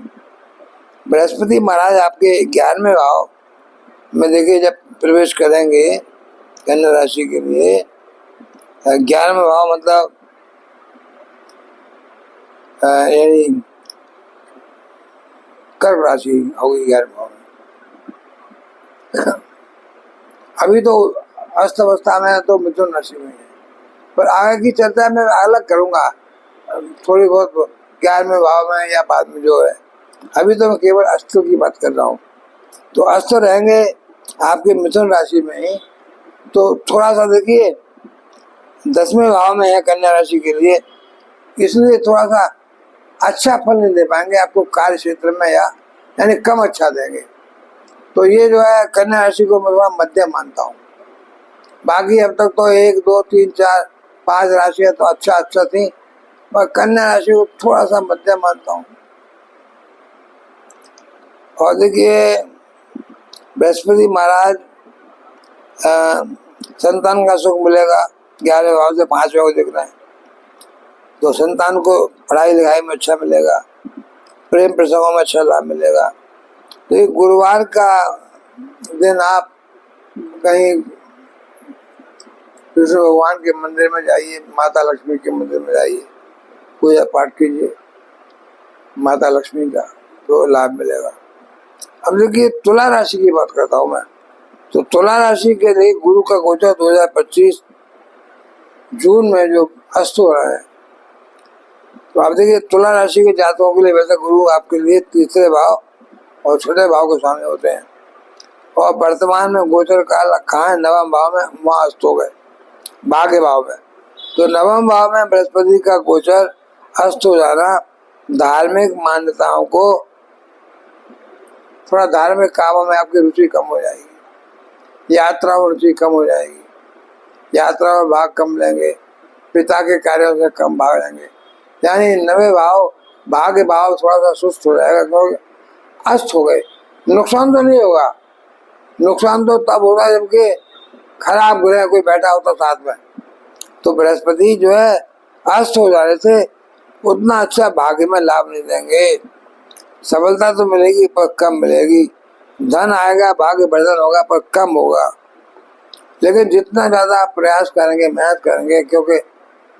बृहस्पति महाराज आपके 11वें भाव में देखिए जब प्रवेश करेंगे कन्या राशि के लिए, 11वें भाव मतलब यानी कर्क राशि होगी 11वें भाव में। अभी तो अस्त अवस्था में तो मिथुन राशि में है, पर आगे की चर्चा मैं अलग करूंगा थोड़ी बहुत 11वें भाव में या बाद में जो है। अभी तो मैं केवल अस्त्रों की बात कर रहा हूँ। तो अस्त्र रहेंगे आपके मिथुन राशि में ही, तो थोड़ा सा देखिए 10वें भाव में है कन्या राशि के लिए, इसलिए थोड़ा सा अच्छा फल नहीं दे पाएंगे आपको कार्य क्षेत्र में, या यानी कम अच्छा देंगे। तो ये जो है कन्या राशि को मैं थोड़ा मध्यम मानता हूँ। बाकी अब तक तो 1 2 3 4 5 राशियां तो अच्छा थी, पर कन्या राशि को थोड़ा सा मध्यम मानता हूँ। और देखिए बृहस्पति महाराज संतान का सुख मिलेगा, 11वें भाव से 5वें को दिख रहे हैं, तो संतान को पढ़ाई लिखाई में अच्छा मिलेगा, प्रेम प्रसंगों में अच्छा लाभ मिलेगा। तो ये गुरुवार का दिन आप कहीं कृष्ण भगवान के मंदिर में जाइए, माता लक्ष्मी के मंदिर में जाइए, पूजा पाठ कीजिए माता लक्ष्मी का, तो लाभ मिलेगा। अब देखिए तुला राशि की बात करता हूँ मैं। तो तुला राशि के लिए गुरु का गोचर 2025 जून में जो अस्त हो रहा है, तो आप देखिए तुला राशि के जातकों के लिए वैसे गुरु आपके लिए तीसरे भाव और छठे भाव के स्वामी होते हैं, और वर्तमान में गोचर काल कहाँ है, 9वें भाव में, वहाँ अस्त हो गए भाग्य भाव में। तो 9वें भाव में बृहस्पति का गोचर अस्त हो जाना धार्मिक मान्यताओं को, थोड़ा धार्मिक कामों में आपकी रुचि कम हो जाएगी, यात्रा में रुचि कम हो जाएगी, यात्रा में भाग कम लेंगे, पिता के कार्यों से कम भाग लेंगे, यानी 9वें भाव भाग्य भाव थोड़ा सा सुस्त हो जाएगा क्योंकि अस्त हो गए। नुकसान तो नहीं होगा, नुकसान तो तब होगा जबकि खराब ग्रह कोई बैठा होता साथ में। तो बृहस्पति जो है अस्त हो जाने से उतना अच्छा भाग्य में लाभ नहीं देंगे, सफलता तो मिलेगी पर कम मिलेगी, धन आएगा, भाग्य वर्धन होगा पर कम होगा। लेकिन जितना ज्यादा आप प्रयास करेंगे, मेहनत करेंगे, क्योंकि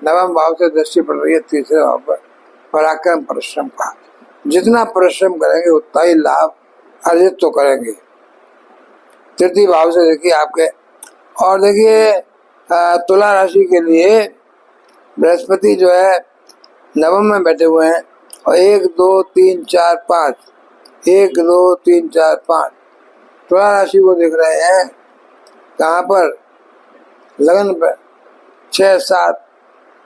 9वें भाव से दृष्टि पड़ रही है तीसरे भाव पर, पराक्रम परिश्रम का, जितना परिश्रम करेंगे उतना ही लाभ अर्जित तो करेंगे। तृतीय भाव से देखिए आपके, और देखिए तुला राशि के लिए बृहस्पति जो है 9वें में बैठे हुए हैं, और 1 2 3 4 5 1 2 3 4 5 तुला राशि को देख रहे हैं कहाँ पर, लगन पर 6 7,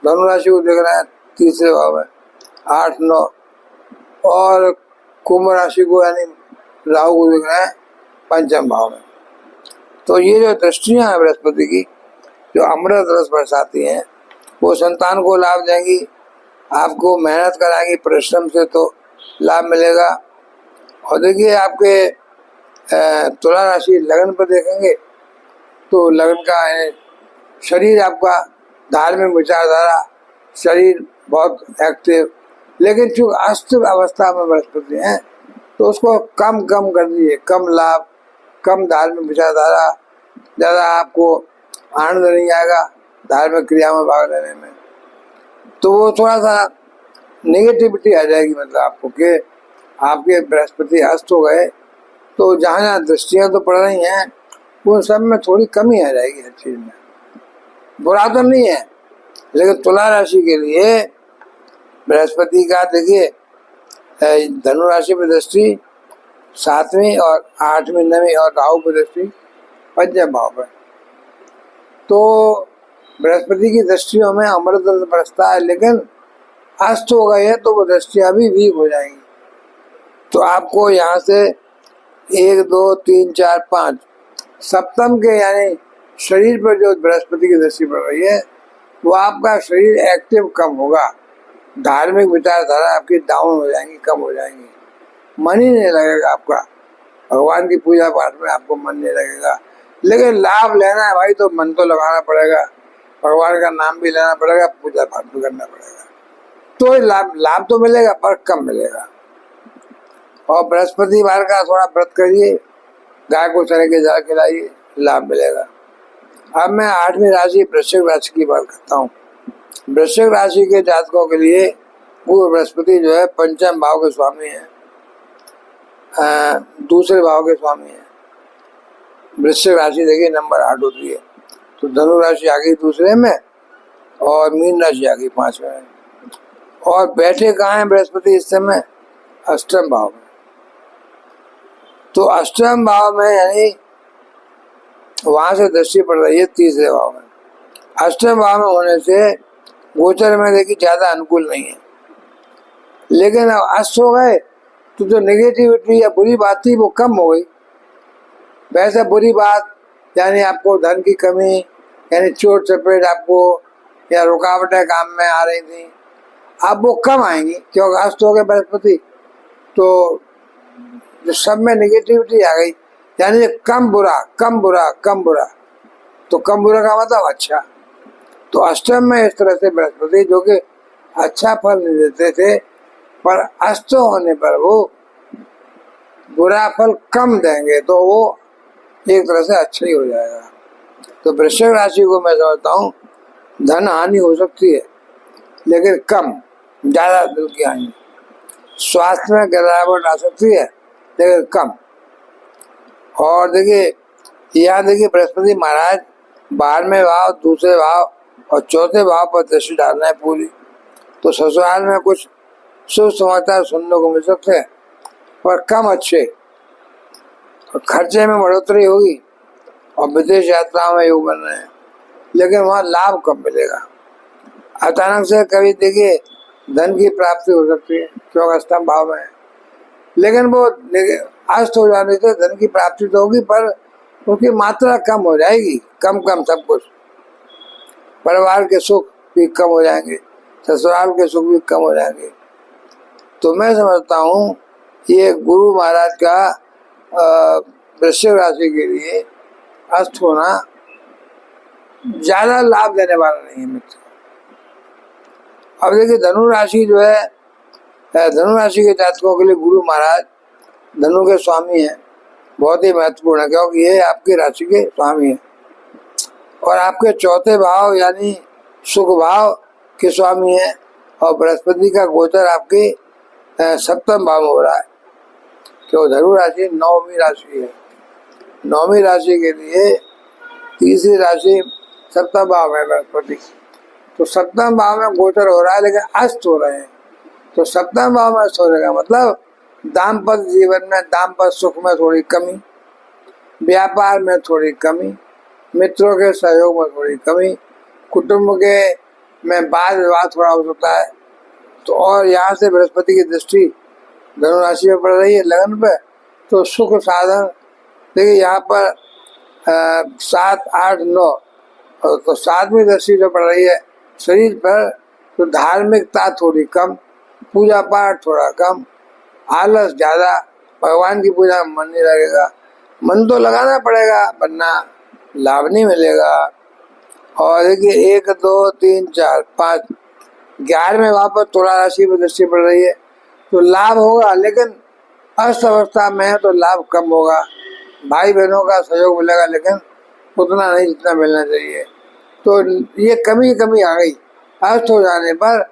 धनु राशि को देख रहे हैं तीसरे भाव में 8 9, और कुंभ राशि को यानी राहु को देख रहे हैं पंचम भाव में। तो ये जो दृष्टियां हैं बृहस्पति की, जो अमृत रस बरसाती हैं, वो संतान को लाभ देंगी, आपको मेहनत कराएंगी, परिश्रम से तो लाभ मिलेगा। और देखिए आपके तुला राशि लगन पर देखेंगे तो लगन का शरीर आपका धार्मिक विचारधारा, शरीर बहुत एक्टिव, लेकिन चूंकि अस्त अवस्था में बृहस्पति हैं तो उसको कम कम कर दीजिए, कम लाभ, कम धार्मिक विचारधारा, ज़्यादा आपको आनंद नहीं आएगा धार्मिक क्रिया में भाग लेने में। तो वो थोड़ा सा नेगेटिविटी आ जाएगी, मतलब आपको कि आपके बृहस्पति अस्त हो गए तो जहाँ जहाँ दृष्टियाँ तो पड़ रही हैं उन सब में थोड़ी कमी आ जाएगी हर चीज़ में। बुरा तो नहीं है, लेकिन तुला राशि के लिए बृहस्पति का देखिए धनु राशि में दृष्टि 7वीं और 8वीं 9वीं और राहु की दृष्टि 5वें भाव पर। तो बृहस्पति की दृष्टियों में अमृत बरसता है, लेकिन अस्त हो गए हैं तो वो दृष्टियाँ भी वीक हो जाएंगी। तो आपको यहाँ से 1 2 3 4 5 सप्तम के यानी शरीर पर जो बृहस्पति की दृष्टि पड़ रही है वो आपका शरीर एक्टिव कम होगा, धार्मिक विचारधारा आपकी डाउन हो जाएंगी, कम हो जाएंगी, मन ही नहीं लगेगा आपका, भगवान की पूजा पाठ में आपको मन नहीं लगेगा। लेकिन लाभ लेना है भाई तो मन तो लगाना पड़ेगा, भगवान का नाम भी लेना पड़ेगा, पूजा पाठ भी करना पड़ेगा, तो लाभ तो मिलेगा पर कम मिलेगा। और बृहस्पतिवार का थोड़ा व्रत करिए, गाय को चने के जल खिलाइए, लाभ मिलेगा। अब मैं 8वीं राशि वृश्चिक राशि की बात करता हूँ। वृश्चिक राशि के जातकों के लिए वो बृहस्पति जो है 5वें भाव के स्वामी है, दूसरे भाव के स्वामी है। वृश्चिक राशि देखिए नंबर 8 होती है, तो धनु राशि आ गई दूसरे में और मीन राशि आ गई 5वें में। और बैठे कहाँ हैं बृहस्पति इस समय? अष्टम भाव में। तो अष्टम भाव में यानी वहां से दृष्टि पड़ रही है तीसरे भाव में। अष्टम भाव में होने से गोचर में देखिए ज्यादा अनुकूल नहीं है, लेकिन अब अस्त हो गए तो जो नेगेटिविटी या बुरी बात थी वो कम हो गई। वैसे बुरी बात यानी आपको धन की कमी, यानी चोट चपेट आपको या रुकावटें काम में आ रही थी, अब वो कम आएंगी क्योंकि अस्त हो गए बृहस्पति। तो जो सब में नेगेटिविटी आ गई, यानी कम बुरा कम बुरा कम बुरा, तो कम बुरा का मतलब अच्छा। तो अष्टम में इस तरह से बृहस्पति जो कि अच्छा फल नहीं देते थे, पर अस्त होने पर वो बुरा फल कम देंगे, तो वो एक तरह से अच्छा ही हो जाएगा। तो वृश्चिक राशि को मैं समझता हूँ धन हानि हो सकती है लेकिन कम, ज्यादा दिल की हानि। स्वास्थ्य में गिरावट आ सकती है लेकिन कम। और देखिए यहाँ देखिए बृहस्पति महाराज 12वें भाव, दूसरे भाव और चौथे भाव पर दृष्टि डालना है पूरी। तो ससुराल में कुछ शुभ समाचार सुनने को मिल सकते हैं पर कम अच्छे। और खर्चे में बढ़ोतरी होगी और विदेश यात्राओं में योग बन रहे हैं, लेकिन वहाँ लाभ कम मिलेगा। अचानक से कभी देखिए धन की प्राप्ति हो सकती है क्योंकि अष्टम भाव में है, लेकिन वो अस्त हो जाने से धन की प्राप्ति तो होगी पर उसकी मात्रा कम हो जाएगी, कम कम सब कुछ। परिवार के सुख भी कम हो जाएंगे, ससुराल के सुख भी कम हो जाएंगे। तो मैं समझता हूँ ये गुरु महाराज का वृश्चिक राशि के लिए अस्त होना ज्यादा लाभ देने वाला नहीं है मित्र। अब देखिए धनु राशि जो है, धनु राशि के जातकों के लिए गुरु महाराज धनु के स्वामी हैं, बहुत ही महत्वपूर्ण है क्योंकि ये आपकी राशि के स्वामी हैं और आपके चौथे भाव यानी सुख भाव के स्वामी हैं। और बृहस्पति का गोचर आपके 7वें भाव में हो रहा है, क्यों धनु राशि 9वीं राशि है। 9वीं राशि के लिए तीसरी राशि 7वां भाव है बृहस्पति। तो 7वें भाव में गोचर हो रहा है लेकिन अस्त हो रहे हैं। तो 7वें भाव में अस्त होने का मतलब दाम्पत्य जीवन में, दाम्पत्य सुख में थोड़ी कमी, व्यापार में थोड़ी कमी, मित्रों के सहयोग में थोड़ी कमी, कुटुंब के में वाद विवाद थोड़ा हो सकता है। तो और यहाँ से बृहस्पति की दृष्टि धनु राशि में पड़ रही है लगन पे, तो सुख साधन देखिए यहाँ पर 7 8 9, तो 7वीं दृष्टि जो पड़ रही है शरीर पर, तो धार्मिकता थोड़ी कम, पूजा पाठ थोड़ा कम, आलस ज्यादा, भगवान की पूजा में मन नहीं लगेगा। मन तो लगाना पड़ेगा वरना लाभ नहीं मिलेगा। और देखिए 1 2 3 4 5 11वें भाव पर तुला राशि पर दृष्टि पड़ रही है, तो लाभ होगा लेकिन अस्त अवस्था में है तो लाभ कम होगा, भाई बहनों का सहयोग मिलेगा लेकिन उतना नहीं जितना मिलना चाहिए। तो ये कमी कमी आ गई। अस्त हो जाने पर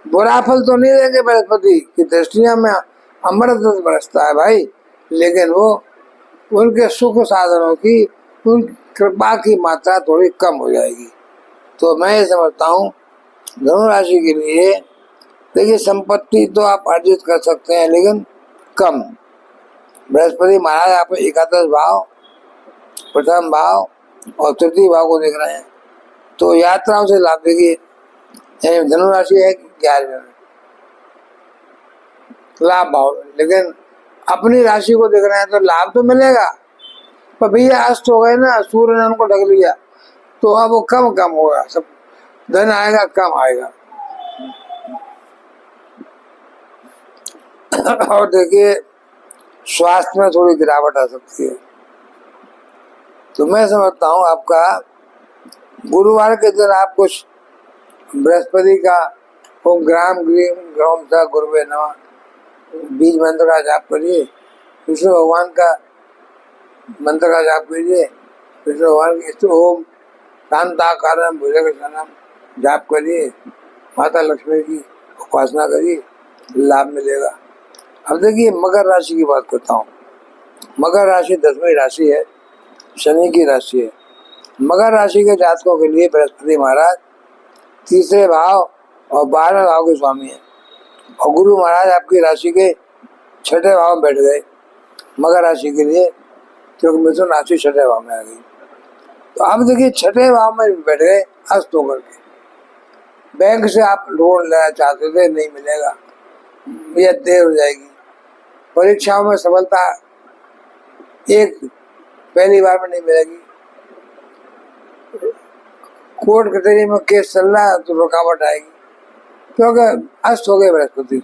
बुरा फल तो नहीं देंगे बृहस्पति की दृष्टियां में, अमृत बरसता है भाई, लेकिन वो उनके सुख साधनों की, उन कृपा की मात्रा थोड़ी कम हो जाएगी। तो मैं ये समझता हूँ धनु राशि के लिए देखिए संपत्ति तो आप अर्जित कर सकते हैं लेकिन कम। बृहस्पति महाराज आपको एकादश भाव, प्रथम भाव और तृतीय भाव को देख रहे हैं, तो यात्राओं से लाभ देखिए। धनु राशि है 11वें में लाभ भाव, लेकिन अपनी राशि को देख रहे हैं तो लाभ तो मिलेगा, पर भैया अस्त हो गए ना, सूर्य ने उनको ढक लिया, तो अब वो कम कम होगा, सब धन आएगा कम आएगा। और देखिए स्वास्थ्य में थोड़ी गिरावट आ सकती है। तो मैं समझता हूँ आपका गुरुवार के दिन आप कुछ बृहस्पति का ओम ग्राम ग्रीम ग्रौम सा गुरुवे नमः बीज मंत्र का जाप करिए, विष्णु भगवान का मंत्र का जाप कीजिए, विष्णु भगवान के ओम शांताकारं भुजगशयनं जाप करिए, माता लक्ष्मी की उपासना करिए, लाभ मिलेगा। अब देखिए मकर राशि की बात करता हूँ। मकर राशि 10वीं राशि है, शनि की राशि है। मकर राशि के जातकों के लिए बृहस्पति महाराज तीसरे भाव और 12वें भाव के स्वामी है, और गुरु महाराज आपकी राशि के 6ठे भाव में बैठ गए मकर राशि के लिए, क्योंकि मिथुन राशि 6ठे भाव में आ गई। तो अब देखिए 6ठे भाव में बैठ गए अस्त होकर के। बैंक से आप लोन लेना चाहते थे, नहीं मिलेगा, यह देर हो जाएगी। परीक्षाओं में सफलता एक पहली बार में नहीं मिलेगी। कोर्ट कचहरी में केस चल रहा है तो रुकावट आएगी, क्योंकि अस्त हो गए बृहस्पति।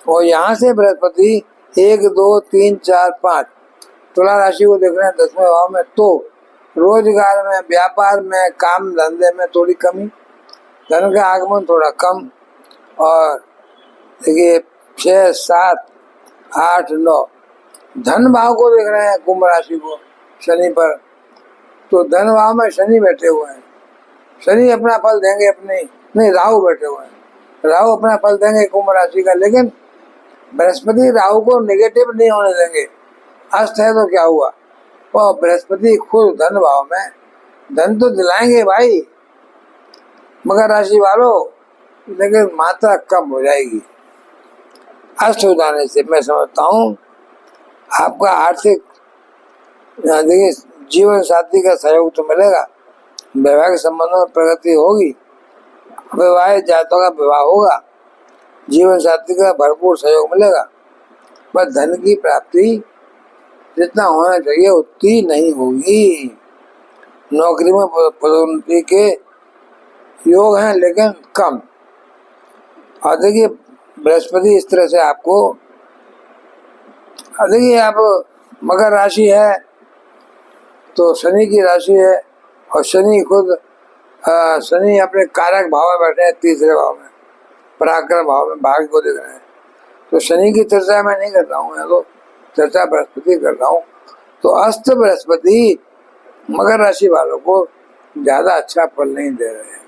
और यहाँ से बृहस्पति 1 2 3 4 5 तुला राशि को देख रहे हैं 10वें भाव में, तो रोजगार में, व्यापार में, काम धंधे में थोड़ी कमी, धन का आगमन थोड़ा कम। और देखिए 6 7 8 9 धन भाव को देख रहे हैं कुंभ राशि को शनि पर, तो धन भाव में शनि बैठे हुए हैं। शनि अपना फल देंगे अपने, नहीं राहु बैठे हुए हैं, राहु अपना फल देंगे कुंभ राशि का, लेकिन बृहस्पति राहु को नेगेटिव नहीं होने देंगे। अस्त है तो क्या हुआ, और बृहस्पति खुद धन भाव में धन तो दिलाएंगे भाई मकर राशि वालों, लेकिन मात्रा कम हो जाएगी। अस्त हो जाने से मैं समझता हूँ आपका आर्थिक, देखिए जीवन साथी का सहयोग तो मिलेगा, वैवाहिक संबंधों में प्रगति होगी, विवाहित जातकों का विवाह होगा, जीवन साथी का भरपूर सहयोग मिलेगा, पर धन की प्राप्ति जितना होना चाहिए उतनी नहीं होगी। नौकरी में पदोन्नति के योग हैं लेकिन कम। और देखिए बृहस्पति इस तरह से आपको, देखिए आप मकर राशि है तो शनि की राशि है, और शनि खुद शनि अपने कारक भाव में बैठे हैं तीसरे भाव में, पराक्रम भाव में, भाग्य को देख रहे हैं। तो शनि की चर्चा मैं नहीं कर रहा हूँ, मैं तो चर्चा बृहस्पति कर रहा हूँ। तो अस्त बृहस्पति मकर राशि वालों को ज्यादा अच्छा फल नहीं दे रहे हैं।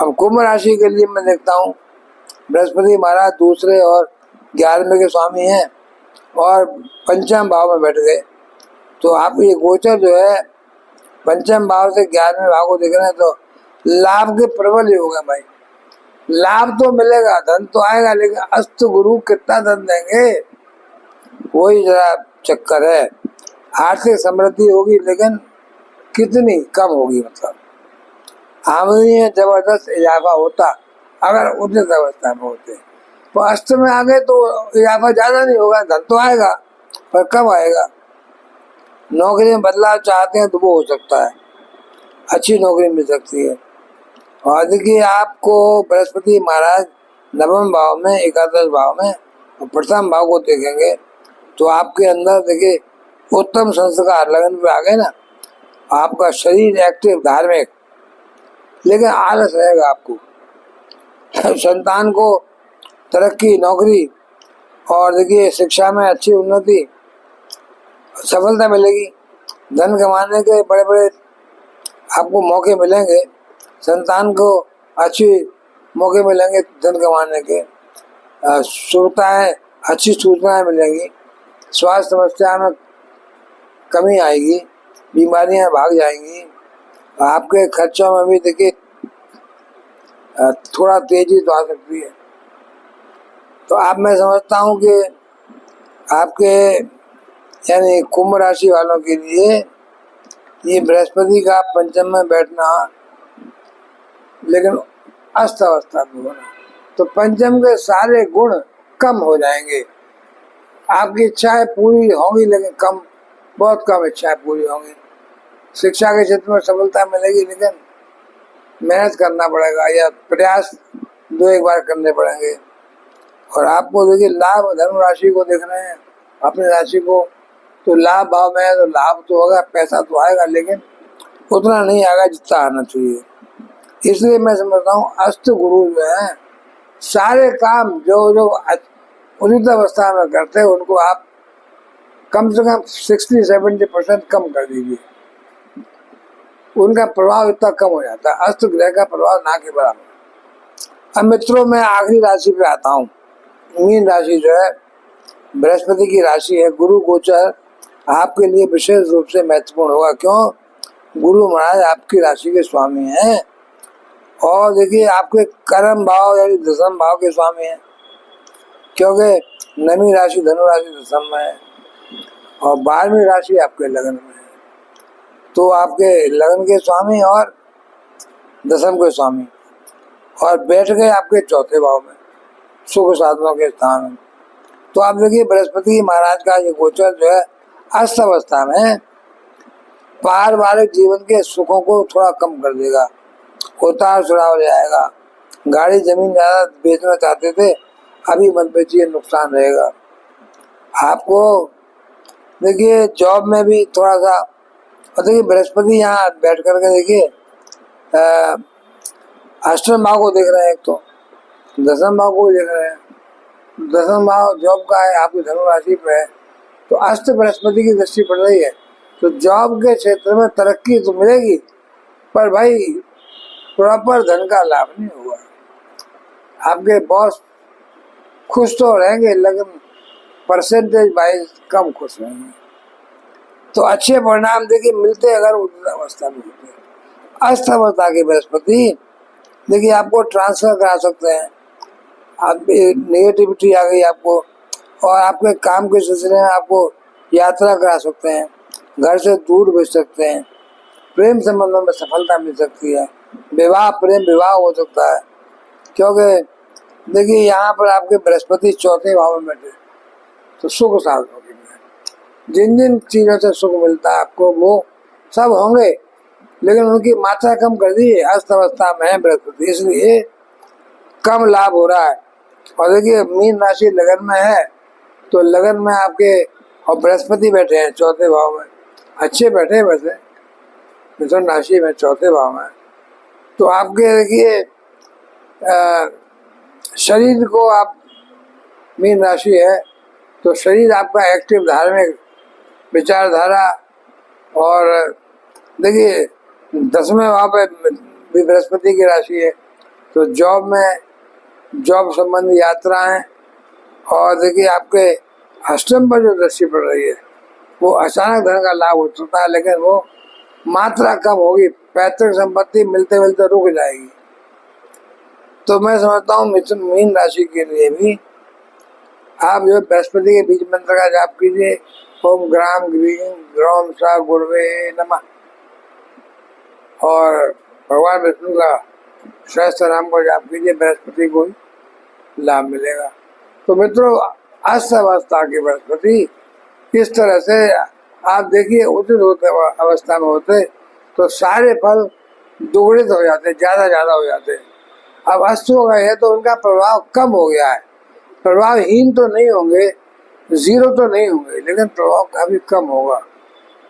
अब कुंभ राशि के लिए मैं देखता हूँ बृहस्पति महाराज दूसरे और 11वें के स्वामी हैं और पंचम भाव में बैठ गए, तो आप ये गोचर जो है पंचम भाव से 11वें भाव को देख रहे हैं, तो लाभ के प्रबल ही हो गए भाई। लाभ तो मिलेगा, धन तो आएगा, लेकिन अस्त गुरु कितना धन देंगे वही जरा चक्कर है। आर्थिक समृद्धि होगी लेकिन कितनी कम होगी, मतलब आमदनी में जबरदस्त इजाफा होता अगर उचित अवस्था में होते, तो अस्त में आ गए तो इजाफा ज्यादा नहीं होगा, धन तो आएगा पर कम आएगा। नौकरी में बदलाव चाहते हैं तो वो हो सकता है, अच्छी नौकरी मिल सकती है। और देखिए आपको बृहस्पति महाराज 9वें भाव में, एकादश भाव में और प्रथम भाव को देखेंगे, तो आपके अंदर देखिए उत्तम संस्कार लगन पे आ गए ना, आपका शरीर एक्टिव धार्मिक, लेकिन आलस रहेगा आपको। संतान को तरक्की, नौकरी, और देखिए शिक्षा में अच्छी उन्नति, सफलता मिलेगी, धन कमाने के बड़े बड़े आपको मौके मिलेंगे, संतान को अच्छी मौके मिलेंगे धन कमाने के, सुविधाएं, अच्छी सूचनाएं मिलेंगी, स्वास्थ्य समस्या में कमी आएगी, बीमारियां भाग जाएंगी, आपके खर्चों में भी देखिए थोड़ा तेजी तो आ सकती है। तो आप मैं समझता हूँ कि आपके यानी कुंभ राशि वालों के लिए ये बृहस्पति का पंचम में बैठना, लेकिन अस्त अवस्था में होना, तो पंचम के सारे गुण कम हो जाएंगे। आपकी इच्छाएं पूरी होंगी लेकिन कम, बहुत कम इच्छाएं पूरी होंगी। शिक्षा के क्षेत्र में सफलता मिलेगी लेकिन मेहनत करना पड़ेगा या प्रयास 2-1 बार करने पड़ेंगे। और आपको देखिए लाभ, धनु राशि को देख रहे हैं अपनी राशि को, तो लाभ भाव में है तो लाभ तो होगा, पैसा तो आएगा लेकिन उतना नहीं आएगा जितना आना चाहिए। इसलिए मैं समझता हूँ अस्त गुरु जो है सारे काम जो उचित अवस्था में करते हैं उनको आप कम से कम 60-70% कम कर दीजिए, उनका प्रभाव इतना कम हो जाता है, अस्त ग्रह का प्रभाव ना के बराबर। अब मित्रों मैं आखिरी राशि पे आता हूँ। मीन राशि जो है बृहस्पति की राशि है, गुरु गोचर आपके लिए विशेष रूप से महत्वपूर्ण होगा। क्यों? गुरु महाराज आपकी राशि के स्वामी हैं और देखिए आपके कर्म भाव यानी दशम भाव के स्वामी हैं, क्योंकि नवी राशि धनु राशि दशम में है और 12वीं राशि आपके लगन में है, तो आपके लगन के स्वामी और दशम के स्वामी और बैठ गए आपके चौथे भाव में सुख साधनों के स्थान में। तो आप देखिए बृहस्पति महाराज का ये गोचर जो है अस्त अवस्था में पारिवारिक जीवन के सुखों को थोड़ा कम कर देगा, उतार चढ़ाव हो जाएगा। गाड़ी जमीन ज्यादा बेचना चाहते थे, अभी मत बेचिए, नुकसान रहेगा आपको। देखिए जॉब में भी थोड़ा सा, और देखिए बृहस्पति यहाँ बैठ करके देखिए अष्टम भाव को देख रहे हैं, एक तो दशम भाव को देख रहे हैं। दशम भाव जॉब का है, आपकी धनु राशि पे है, तो अष्ट बृहस्पति की दृष्टि पड़ रही है, तो जॉब के क्षेत्र में तरक्की तो मिलेगी पर भाई प्रॉपर धन का लाभ नहीं होगा। आपके बॉस खुश तो रहेंगे लेकिन परसेंटेज वाइज कम खुश रहेंगे। तो अच्छे परिणाम देखिए मिलते अगर उस अवस्था में होते। अस्त अवस्था के बृहस्पति देखिए आपको ट्रांसफर करा सकते हैं, आप नेगेटिविटी आ गई आपको, और आपके काम के सिलसिले में आपको यात्रा करा सकते हैं, घर से दूर भेज सकते हैं, प्रेम संबंधों में सफलता मिल सकती है, विवाह प्रेम विवाह हो सकता है। क्योंकि देखिए यहाँ पर आपके बृहस्पति चौथे भाव में बैठे, तो सुख साधनों के लिए जिन जिन चीज़ों से सुख मिलता है आपको वो सब होंगे, लेकिन उनकी मात्रा कम कर दीजिए। अस्त अवस्था में है बृहस्पति, इसलिए कम लाभ हो रहा है। और देखिए मीन राशि लगन में है, तो लगन में आपके और बृहस्पति बैठे हैं चौथे भाव में, अच्छे बैठे हैं वैसे मिथुन राशि में चौथे भाव में, तो आपके देखिए शरीर को आप, मीन राशि है तो शरीर आपका एक्टिव, धार्मिक विचारधारा, और देखिए 10वें भाव पे भी बृहस्पति की राशि है, तो जॉब में जॉब संबंधी यात्राएं, और देखिए आपके अष्टम पर जो दृष्टि पड़ रही है वो अचानक धन का लाभ हो सकता है, लेकिन वो मात्रा कम होगी, पैतृक संपत्ति मिलते मिलते रुक जाएगी। तो मैं समझता हूँ मिथुन मीन राशि के लिए भी आप जो बृहस्पति के बीज मंत्र का जाप कीजिए, ओम ग्राम ग्रीम ग्रौम सा गुरवे नमः, और भगवान विष्णु का सहस्त्र नाम को जाप कीजिए, बृहस्पति को लाभ मिलेगा। तो मित्रों अस्त अवस्था के बृहस्पति इस तरह से आप देखिए उचित होते अवस्था में होते तो सारे फल दोगुणित हो जाते, ज्यादा हो जाते। अब अस्त हो गए हैं तो उनका प्रभाव कम हो गया है, प्रभावहीन तो नहीं होंगे, जीरो तो नहीं होंगे, लेकिन प्रभाव काफी कम होगा।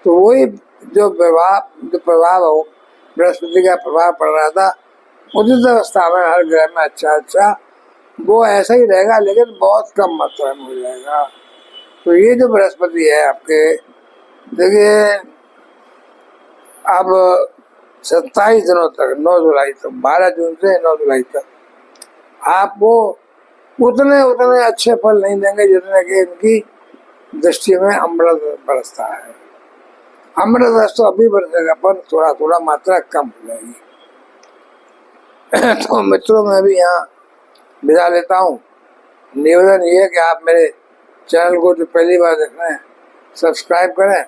तो वही जो प्रभाव हो, बृहस्पति का प्रभाव पड़ रहा था उचित अवस्था में हर ग्रह में अच्छा वो ऐसा ही रहेगा, लेकिन बहुत कम मात्रा में हो जाएगा। तो ये जो बृहस्पति है आपके, देखिए अब 27 दिनों तक, 9 जुलाई तक, 12 जून से 9 जुलाई तक आपको उतने उतने अच्छे फल नहीं देंगे जितने कि इनकी दृष्टि में अमृत बरसता है। अमृत रस तो अभी बरसेगा, पर थोड़ा थोड़ा मात्रा कम हो जाएगी। तो मित्रों, मैं भी यहाँ विदा लेता हूँ। निवेदन ये है कि आप मेरे चैनल को जो पहली बार देख रहे हैं, सब्सक्राइब करें,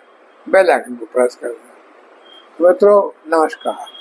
बेल आइकन को प्रेस कर दें। मित्रों, नमस्कार।